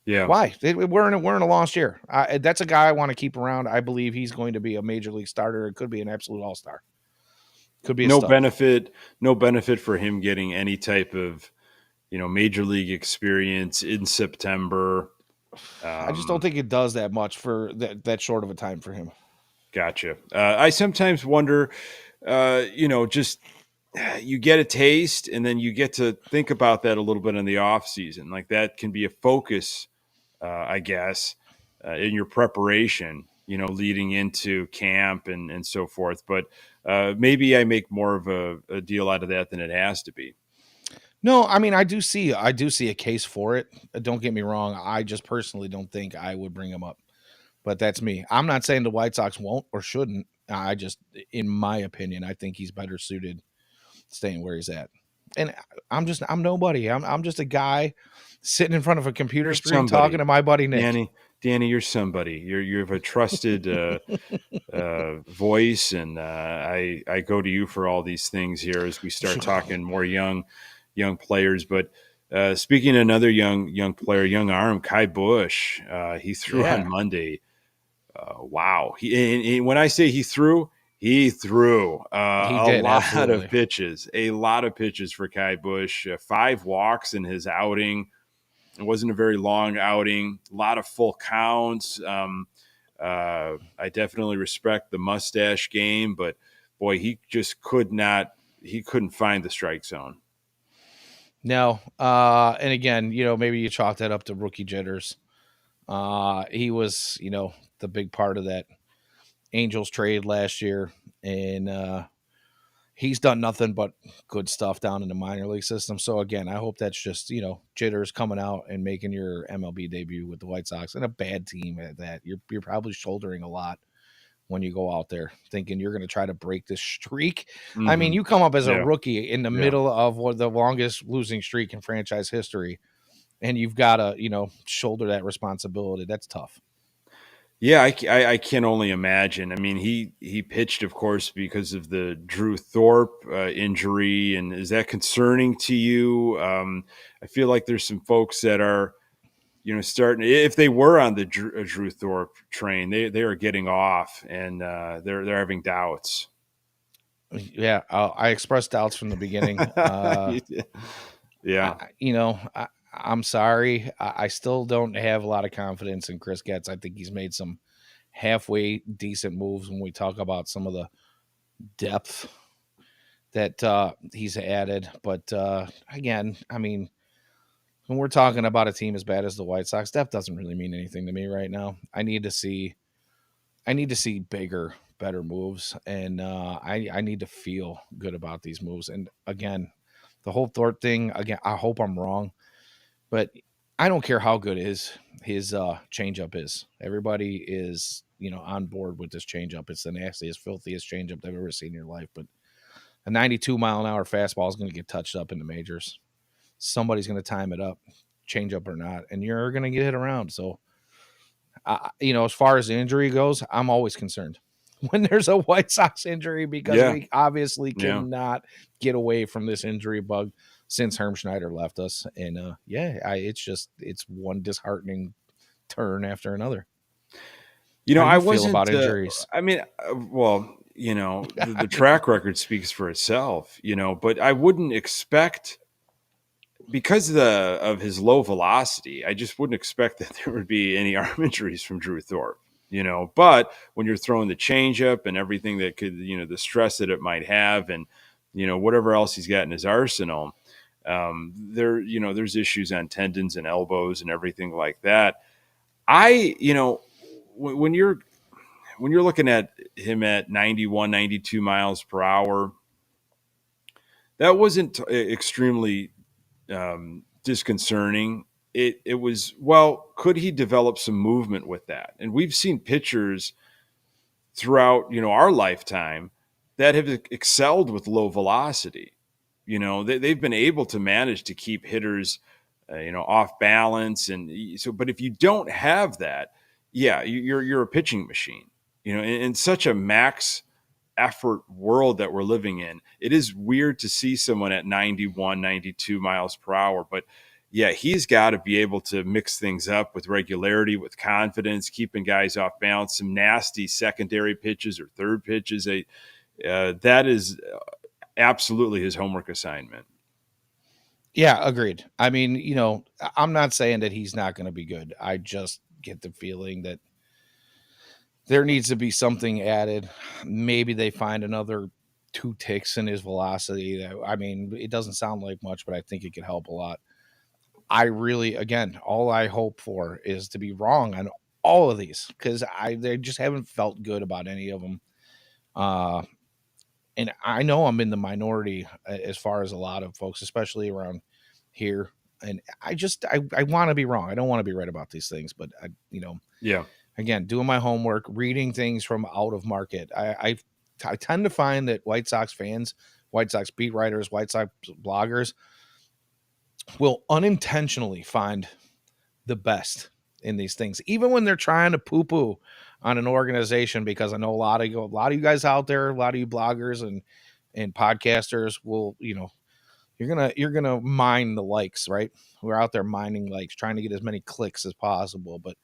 Yeah. Why? We're in a lost year. That's a guy I want to keep around. I believe he's going to be a major league starter. It could be an absolute all star. Could be a No stud. benefit, no benefit for him getting any type of, major league experience in September. I just don't Um, think it does that much for that short of a time for him. Gotcha. I sometimes wonder, just you get a taste and then you get to think about that a little bit in the off season. Like that can be a focus, I guess, in your preparation, leading into camp and so forth. But maybe I make more of a deal out of that than it has to be. No, I mean I do see a case for it. Don't get me wrong. I just personally don't think I would bring him up. But that's me. I'm not saying the White Sox won't or shouldn't. I just, in my opinion, I think he's better suited staying where he's at. And I'm nobody. I'm just a guy sitting in front of a computer You're screen talking somebody, to my buddy Nick. Danny. Danny, you're somebody. You have a trusted voice, and I go to you for all these things here as we start talking more young players. But speaking of another young player, young arm, Kai Bush, he threw on Yeah, Monday. Wow, and when I say he threw he a did absolutely. a lot of pitches for Kai Bush. 5 walks in his outing. It wasn't a very long outing. A lot of full counts. I definitely respect the mustache game, but boy, he just could not. He couldn't find the strike zone. No, and again, maybe you chalk that up to rookie jitters. He was, the big part of that Angels trade last year, and he's done nothing but good stuff down in the minor league system. So again, I hope that's just jitters coming out and making your MLB debut with the White Sox and a bad team at that. You're probably shouldering a lot when you go out there thinking you're going to try to break this streak. I mean, Mm-hmm. you come up as a Yeah, rookie in the yeah, middle of what the longest losing streak in franchise history, and you've got to shoulder that responsibility. That's tough. yeah. I can only imagine. I mean, he pitched, of course, because of the Drew Thorpe injury, and is that concerning to you? I feel like there's some folks that are starting if they were on the Drew Thorpe train, they are getting off and they're having doubts. Yeah, I expressed doubts from the beginning. Yeah, I'm sorry. I still don't have a lot of confidence in Chris Getz. I think he's made some halfway decent moves when we talk about some of the depth that he's added. But again, I mean, when we're talking about a team as bad as the White Sox, depth doesn't really mean anything to me right now. I need to see bigger, better moves, and I need to feel good about these moves. And again, the whole Thorpe thing. Again, I hope I'm wrong, but I don't care how good his changeup is. Everybody is on board with this changeup. It's the nastiest, filthiest changeup they've ever seen in your life. But a 92-mile-an-hour fastball is going to get touched up in the majors. Somebody's going to time it up, changeup or not, and you're going to get hit around. So as far as the injury goes, I'm always concerned when there's a White Sox injury because yeah, we obviously yeah. cannot get away from this injury bug since Herm Schneider left us. And it's one disheartening turn after another. How do I you feel about wasn't. injuries? I mean, well, the track record speaks for itself. But I wouldn't expect because of his low velocity. I just wouldn't expect that there would be any arm injuries from Drew Thorpe. But when you're throwing the changeup and everything that could, the stress that it might have, and whatever else he's got in his arsenal, there's issues on tendons and elbows and everything like that. When you're looking at him at 91, 92 miles per hour, that wasn't extremely disconcerting. It was, well, could he develop some movement with that? And we've seen pitchers throughout our lifetime that have excelled with low velocity. They've been able to manage to keep hitters off balance, and so. But if you don't have that, yeah, you're a pitching machine. In such a max effort world that we're living in, it is weird to see someone at 91, 92 miles per hour. But yeah, he's got to be able to mix things up with regularity, with confidence, keeping guys off balance, some nasty secondary pitches or third pitches. That is absolutely his homework assignment. Yeah, agreed. I mean, I'm not saying that he's not going to be good. I just get the feeling that there needs to be something added. Maybe they find another 2 ticks in his velocity. I mean, it doesn't sound like much, but I think it could help a lot. I really, again, all I hope for is to be wrong on all of these because they just haven't felt good about any of them. Uh, and I know I'm in the minority as far as a lot of folks, especially around here. And I want to be wrong. I don't want to be right about these things, but Yeah. again, doing my homework, reading things from out of market. I tend to find that White Sox fans, White Sox beat writers, White Sox bloggers will unintentionally find the best in these things, even when they're trying to poo poo on an organization. Because I know a lot of you guys out there, a lot of you bloggers and podcasters will, you're gonna mine the likes, right? We're out there mining likes, trying to get as many clicks as possible, but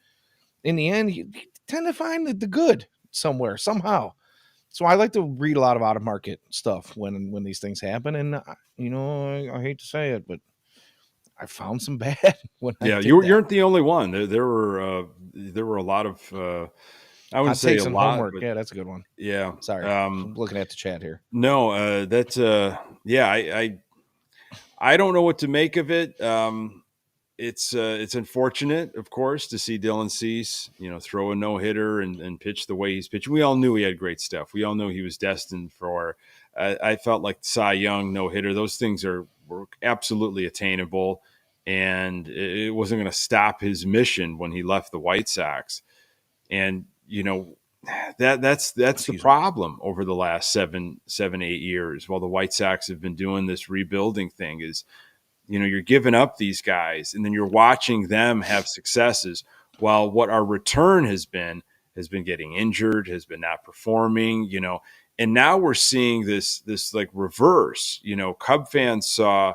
in the end, you tend to find the good somewhere, somehow. So I like to read a lot of out of market stuff when these things happen, and I hate to say it, but I found some bad when I Yeah, did you that. aren't the only one. There were a lot of I wouldn't Hot say a takes and lot, homework. but Yeah, that's a good one. yeah. Sorry, I'm looking at the chat here. No, that's yeah. I don't know what to make of it. It's unfortunate, of course, to see Dylan Cease, throw a no hitter and pitch the way he's pitching. We all knew he had great stuff. We all knew he was destined for. I felt like Cy Young no hitter. Those things were absolutely attainable, and it wasn't going to stop his mission when he left the White Sox. And that's the Excuse me. problem over the last 8 years. While the White Sox have been doing this rebuilding thing, is you're giving up these guys and then you're watching them have successes while what our return has been getting injured, has been not performing, and now we're seeing this like reverse. Cub fans saw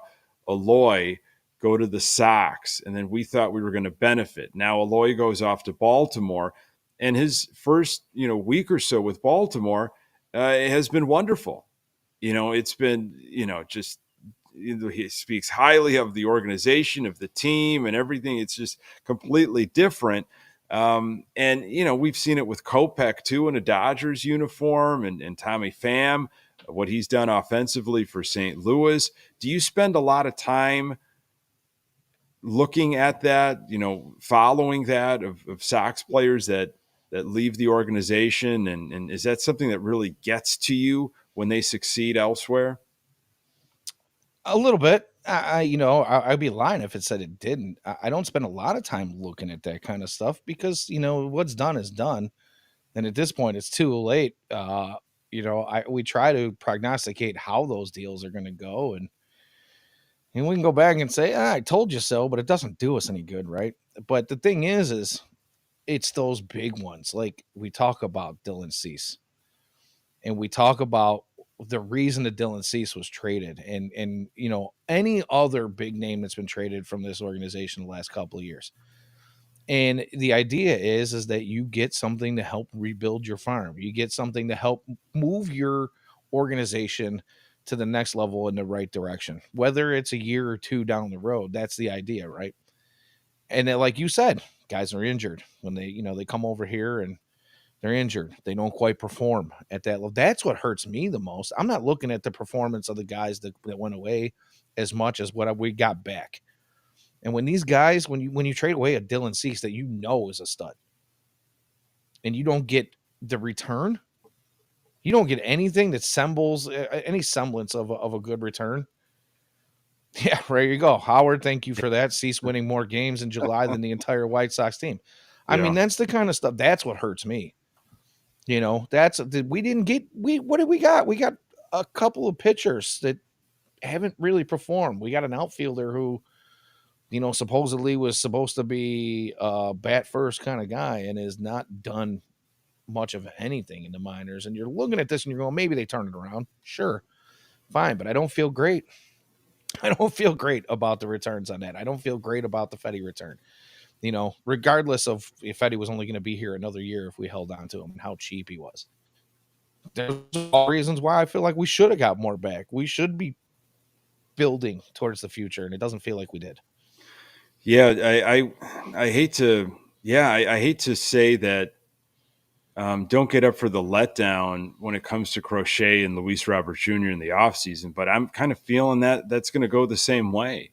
Aloy go to the Sox and then we thought we were going to benefit. Now Aloy goes off to Baltimore and his first week or so with Baltimore has been wonderful. It's been just he speaks highly of the organization, of the team, and everything. It's just completely different. And we've seen it with Kopech too in a Dodgers uniform, and Tommy Pham, what he's done offensively for St. Louis. Do you spend a lot of time looking at that? Following that of Sox players that leave the organization, and is that something that really gets to you when they succeed elsewhere? A little bit. I'd be lying if it said it didn't. I don't spend a lot of time looking at that kind of stuff because what's done is done, and at this point, it's too late. We try to prognosticate how those deals are going to go, and we can go back and say, I told you so, but it doesn't do us any good, right? But the thing is it's those big ones. Like we talk about Dylan Cease, and we talk about the reason that Dylan Cease was traded, and any other big name that's been traded from this organization the last couple of years. And the idea is that you get something to help rebuild your farm. You get something to help move your organization to the next level in the right direction. Whether it's a year or two down the road, that's the idea, right? And then, like you said, guys are injured when they come over here and they're injured. They don't quite perform at that level. That's what hurts me the most. I'm not looking at the performance of the guys that went away as much as what we got back. And when these guys, when you trade away a Dylan Cease that is a stud, and you don't get the return, you don't get anything that sembles any semblance of a good return. Yeah, there you go, Howard. Thank you for that. Cease winning more games in July than the entire White Sox team. I mean, Yeah. that's the kind of stuff. That's what hurts me. That's we didn't get we what did we got? We got a couple of pitchers that haven't really performed. We got an outfielder who, supposedly was supposed to be a bat first kind of guy and has not done much of anything in the minors. And you're looking at this and you're going, maybe they turn it around. Sure, fine, but I don't feel great. I don't feel great about the returns on that. I don't feel great about the Fetty return. Regardless of if Fetty was only going to be here another year if we held on to him and how cheap he was. There's all reasons why I feel like we should have got more back. We should be building towards the future, and it doesn't feel like we did. Yeah, I hate to I hate to say that. Don't get up for the letdown when it comes to Crochet and Luis Robert Jr. in the offseason, but I'm kind of feeling that that's going to go the same way.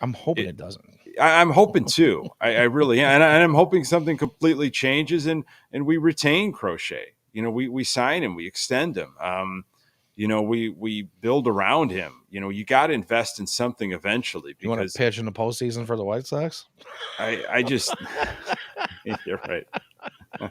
I'm hoping It, it doesn't. I'm hoping too. I really am, and I'm hoping something completely changes and we retain Crochet. We sign him, we extend him. We build around him. You got to invest in something eventually You want to because pitch in the postseason for the White Sox? I just you're right. We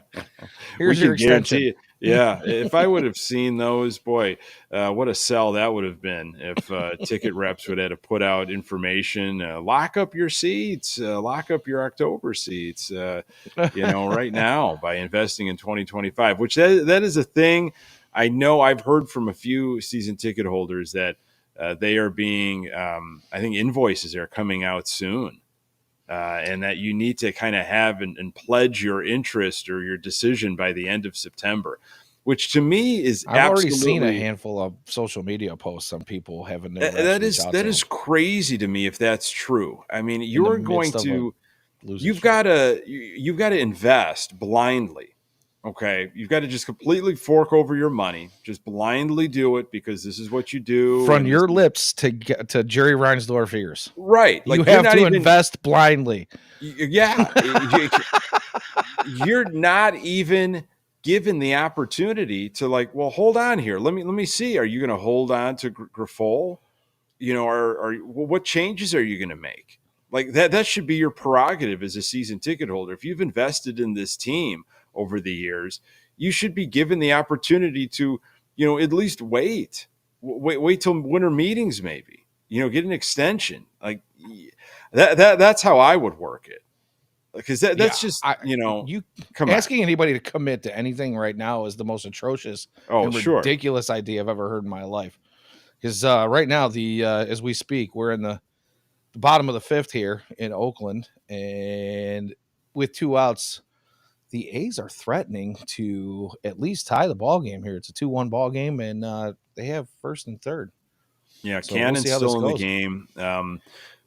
Here's your can extension. guarantee it. Yeah, if I would have seen those, boy, what a sell that would have been if ticket reps would have to put out information, lock up your seats, lock up your October seats, right now by investing in 2025, which that is a thing. I know I've heard from a few season ticket holders that they are being, I think invoices are coming out soon. And that you need to kind of have and pledge your interest or your decision by the end of September, which to me is I've already seen a handful of social media posts on people having their reps reach out that to is them crazy to me if that's true. I mean, in the you're going midst of a to losing you've streak. got to you've got to invest blindly. Okay, you've got to just completely fork over your money, just blindly do it because this is what you do, From and this your is lips to Jerry Reinsdorf ears. right. You Like you're have not to even invest blindly. yeah. You're not even given the opportunity to like, well, hold on here. Let me see. Are you going to hold on to Grifol? What changes are you going to make? Like that should be your prerogative as a season ticket holder. If you've invested in this team over the years, you should be given the opportunity to, at least wait till winter meetings, maybe, get an extension. Like that's how I would work it because Yeah, that's just you come on. asking anybody to commit to anything right now is the most atrocious Oh, and sure. ridiculous idea I've ever heard in my life. Because right now, as we speak, we're in the bottom of the fifth here in Oakland, and with 2 outs, the A's are threatening to at least tie the ball game here. It's a 2-1 ball game, and they have first and third. Yeah, So we'll see Cannon's how this still in the goes. game.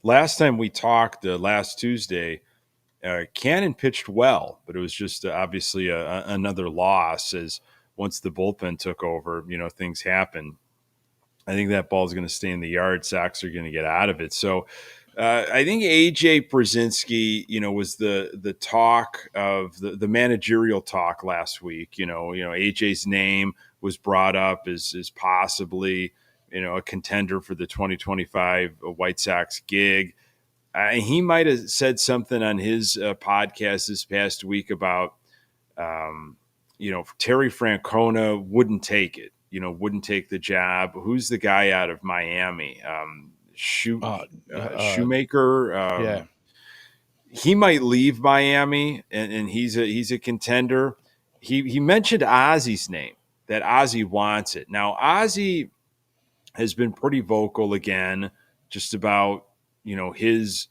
Last time we talked, last Tuesday, Cannon pitched well, but it was just obviously another loss as once the bullpen took over, things happen. I think that ball is going to stay in the yard. Sox are going to get out of it. So I think AJ Brzezinski, was the talk of the managerial talk last week. AJ's name was brought up as possibly a contender for the 2025 White Sox gig. He might have said something on his podcast this past week about, Terry Francona wouldn't take it, wouldn't take the job. Who's the guy out of Miami? Shoemaker. Yeah. He might leave Miami, and he's a contender. He mentioned Ozzy's name, that Ozzy wants it. Now, Ozzy has been pretty vocal again, just about his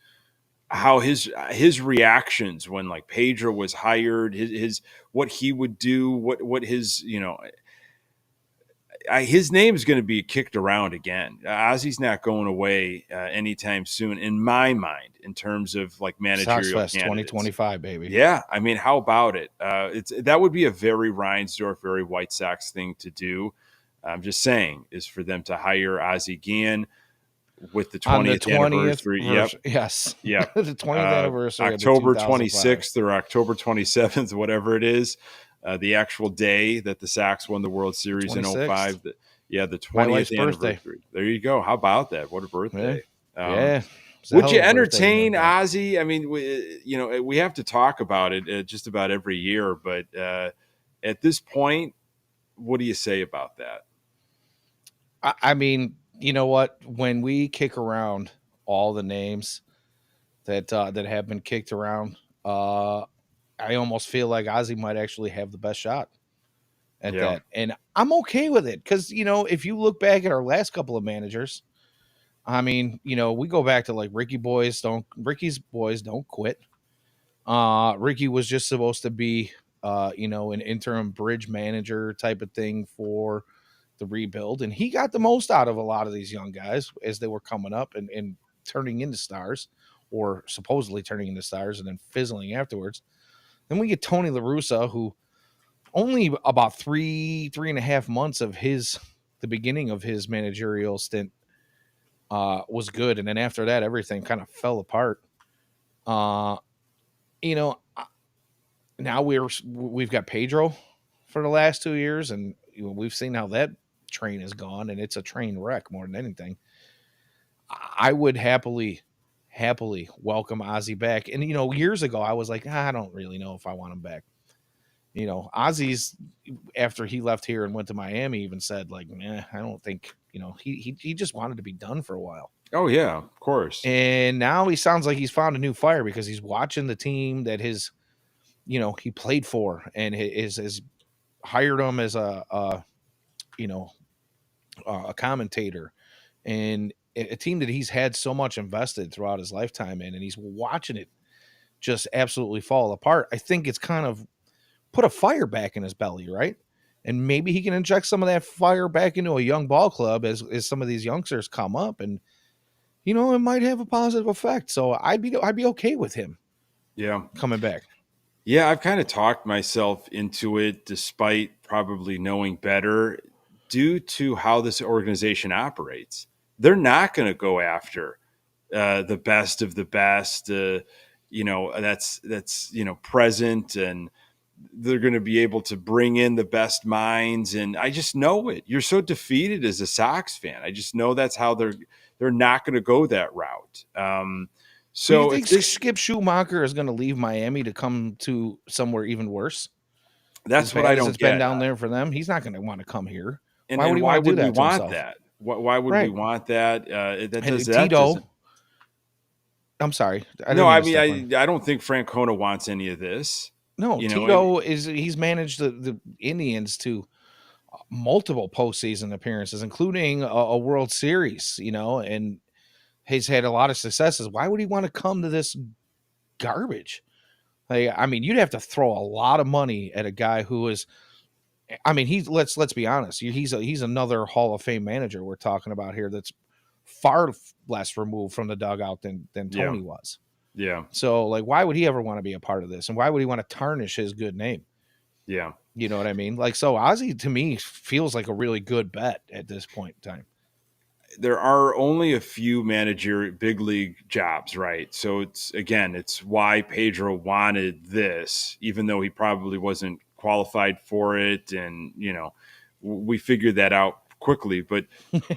reactions when like Pedro was hired, his what he would do, what his his name is going to be kicked around again. Ozzy's not going away anytime soon, in my mind, in terms of like managerial Sox Fest candidates. 2025, baby. Yeah, I mean, how about it? That would be a very Reinsdorf, very White Sox thing to do. I'm just saying, is for them to hire Ozzy Guillen with the 20th anniversary. Yes. Yep. The 20th anniversary October of the 26th or October 27th, whatever it is, the actual day that the Sox won the World Series 26th. in 05. The 20th birthday. anniversary. There you go. How about that? What a birthday. Yeah. Would you entertain Ozzy? I mean, we have to talk about it just about every year, but at this point, what do you say about that? I mean, you know what? When we kick around all the names that have been kicked around, I almost feel like Ozzy might actually have the best shot at that, and I'm okay with it because if you look back at our last couple of managers, I mean, we go back to like Ricky's boys don't quit. Ricky was just supposed to be, an interim bridge manager type of thing for the rebuild, and he got the most out of a lot of these young guys as they were coming up and turning into stars, or supposedly turning into stars, and then fizzling afterwards. Then we get Tony La Russa, who only about 3.5 months of the beginning of his managerial stint was good, and then after that, everything kind of fell apart. Uh, you know, now we've got Pedro for the last 2 years, and we've seen how that train has gone, and it's a train wreck more than anything. I would happily welcome Ozzy back. And years ago, I was like, I don't really know if I want him back. Ozzy's, after he left here and went to Miami, even said like, I don't think he just wanted to be done for a while. Oh yeah, of course. And now he sounds like he's found a new fire because he's watching the team that he played for and is hired him as a commentator, and a team that he's had so much invested throughout his lifetime in, and he's watching it just absolutely fall apart. I think it's kind of put a fire back in his belly, right? And maybe he can inject some of that fire back into a young ball club as some of these youngsters come up, and it might have a positive effect. So I'd be okay with him, coming back. Yeah, I've kind of talked myself into it, despite probably knowing better, due to how this organization operates. They're not going to go after the best of the best. That's present, and they're going to be able to bring in the best minds. And I just know it. You're so defeated as a Sox fan. I just know that's how they're not going to go that route. Do you So think if this, Skip Schumacher is going to leave Miami to come to somewhere even worse? As that's what I bad as don't it's been get. down there for them, he's not going to want to come here. And Why would and he why want to do would we that to want himself? that? Why would we Right. want that? And That Tito, doesn't. I'm sorry, I No, didn't mean I to mean step on. I don't think Francona wants any of this. No, And Tito he's managed the Indians to multiple postseason appearances, including a World Series. And he's had a lot of successes. Why would he want to come to this garbage? Like, I mean, you'd have to throw a lot of money at a guy who is. I mean, let's be honest. He's another Hall of Fame manager we're talking about here. That's far less removed from the dugout than yeah, Tony was. yeah, So, like, why would he ever want to be a part of this? And why would he want to tarnish his good name? yeah. You know what I mean? Like, so Ozzy to me feels like a really good bet at this point in time. There are only a few manager big league jobs, right? So it's why Pedro wanted this, even though he probably wasn't qualified for it, and we figured that out quickly. But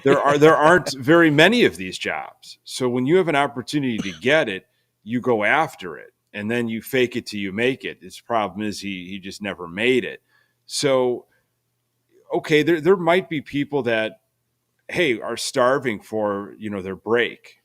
there aren't very many of these jobs. So when you have an opportunity to get it, you go after it, and then you fake it till you make it. His problem is he just never made it. So okay, there might be people that are starving for their break,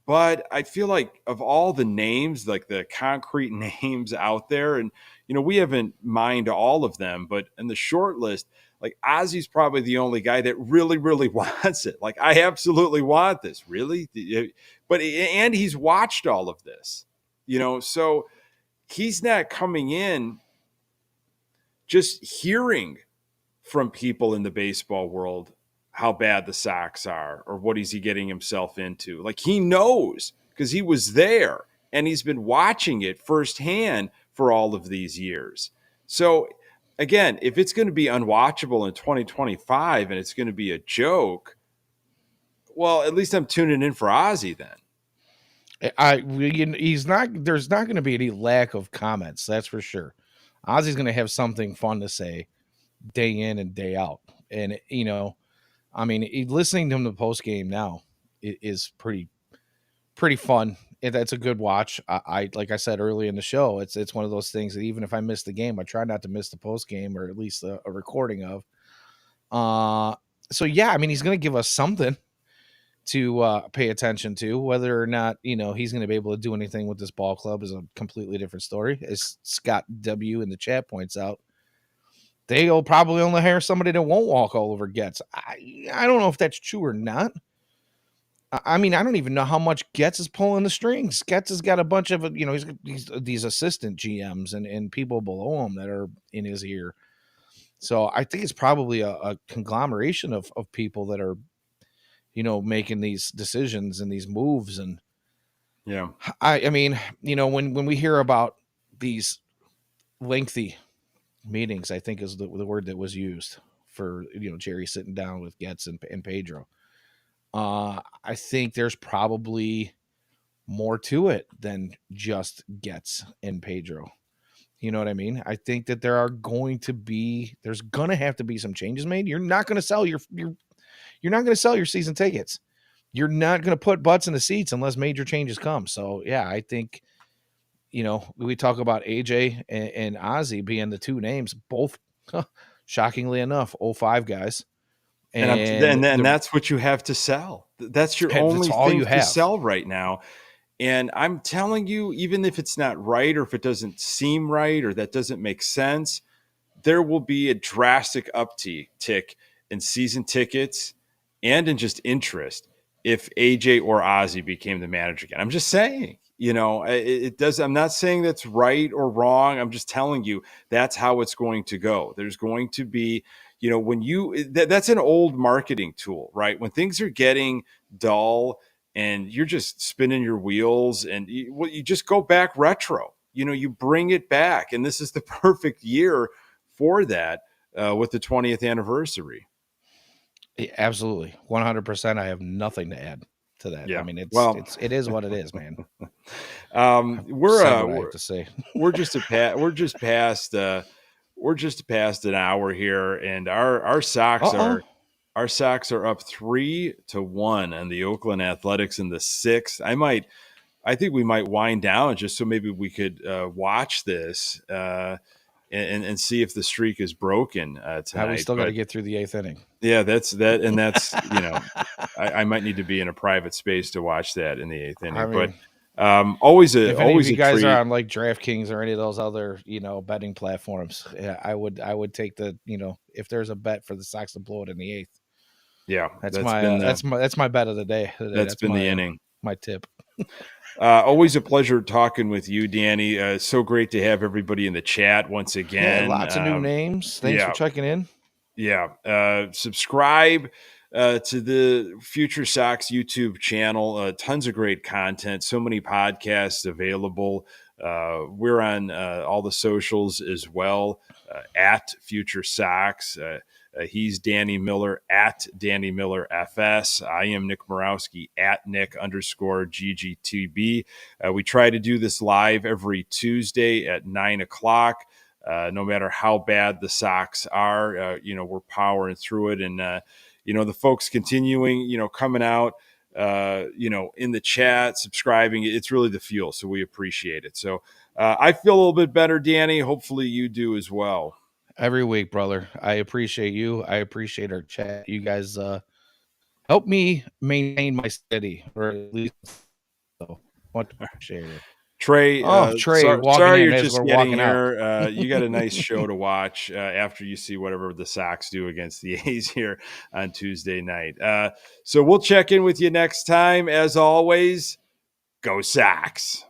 but I feel like of all the names, like the concrete names out there, and we haven't mined all of them, but in the short list, like Ozzy's probably the only guy that really, really wants it. Like, I absolutely want this, really. But and he's watched all of this, so he's not coming in just hearing from people in the baseball world how bad the Sox are or what is he getting himself into. Like, he knows because he was there and he's been watching it firsthand for all of these years. So again, if it's going to be unwatchable in 2025 and it's going to be a joke, well, at least I'm tuning in for Ozzy then. He's not. There's not going to be any lack of comments. That's for sure. Ozzy's going to have something fun to say day in and day out. And I mean, listening to him the post game now is pretty fun. That's a good watch. I like I said early in the show, it's one of those things that even if I miss the game, I try not to miss the post game or at least a recording of. So yeah, I mean, he's going to give us something to pay attention to. Whether or not he's going to be able to do anything with this ball club is a completely different story. As Scott W in the chat points out, they'll probably only hire somebody that won't walk all over Gets. I don't know if that's true or not. I mean, I don't even know how much Getz is pulling the strings. Getz has got a bunch of, he's these assistant GMs and people below him that are in his ear. So I think it's probably a conglomeration of people that are, making these decisions and these moves. And Yeah. I mean, when we hear about these lengthy meetings, I think is the word that was used for, Jerry sitting down with Getz and Pedro. I think there's probably more to it than just Getz and Pedro. You know what I mean? I think that there's going to have to be some changes made. You're not going to sell you're not going to sell your season tickets. You're not going to put butts in the seats unless major changes come. So yeah, I think, we talk about AJ and Ozzy being the two names, both shockingly enough, 05 guys. And that's what you have to sell. That's your That's only all thing you to have. sell right now. And I'm telling you, even if it's not right, or if it doesn't seem right, or that doesn't make sense, there will be a drastic uptick in season tickets and in just interest if AJ or Ozzy became the manager again. I'm just saying, it does. I'm not saying that's right or wrong. I'm just telling you that's how it's going to go. There's going to be, when that's an old marketing tool, right? When things are getting dull and you're just spinning your wheels and you just go back retro, you bring it back. And this is the perfect year for that with the 20th anniversary. Yeah, absolutely. 100%. I have nothing to add to that. Yeah. I mean, Well, it is what it is, man. we're Said what I have to say. we're just we're just past an hour here, and our Sox Uh-oh. are up 3-1 on the Oakland Athletics in the sixth. I think we might wind down just so maybe we could watch this and see if the streak is broken tonight. How we still got to get through the 8th inning. Yeah, that's I might need to be in a private space to watch that in the 8th inning. I mean, but always if any of you a guys treat. are on like DraftKings or any of those other, betting platforms, yeah, I would take the, if there's a bet for the Sox to blow it in the 8th. Yeah, That's my bet of the day. That's been the inning. My tip. Always a pleasure talking with you, Danny. So great to have everybody in the chat once again. Yeah, lots of new names. Thanks for checking in. Yeah. Subscribe to the FutureSox YouTube channel. Tons of great content. So many podcasts available. We're on all the socials as well, at FutureSox. He's Danny Miller at Danny Miller FS. I am Nick Murawski at Nick_GGTB. We try to do this live every Tuesday at 9 o'clock. No matter how bad the Sox are, we're powering through it. And, the folks continuing, coming out, in the chat, subscribing, it's really the fuel. So we appreciate it. So I feel a little bit better, Danny. Hopefully you do as well. Every week, brother. I appreciate you. I appreciate our chat. You guys help me maintain my steady, or at least so. Much appreciated. Trey, Trey, sorry you're as just we're getting walking here. out. You got a nice show to watch after you see whatever the Sox do against the A's here on Tuesday night. So we'll check in with you next time. As always, go Sox.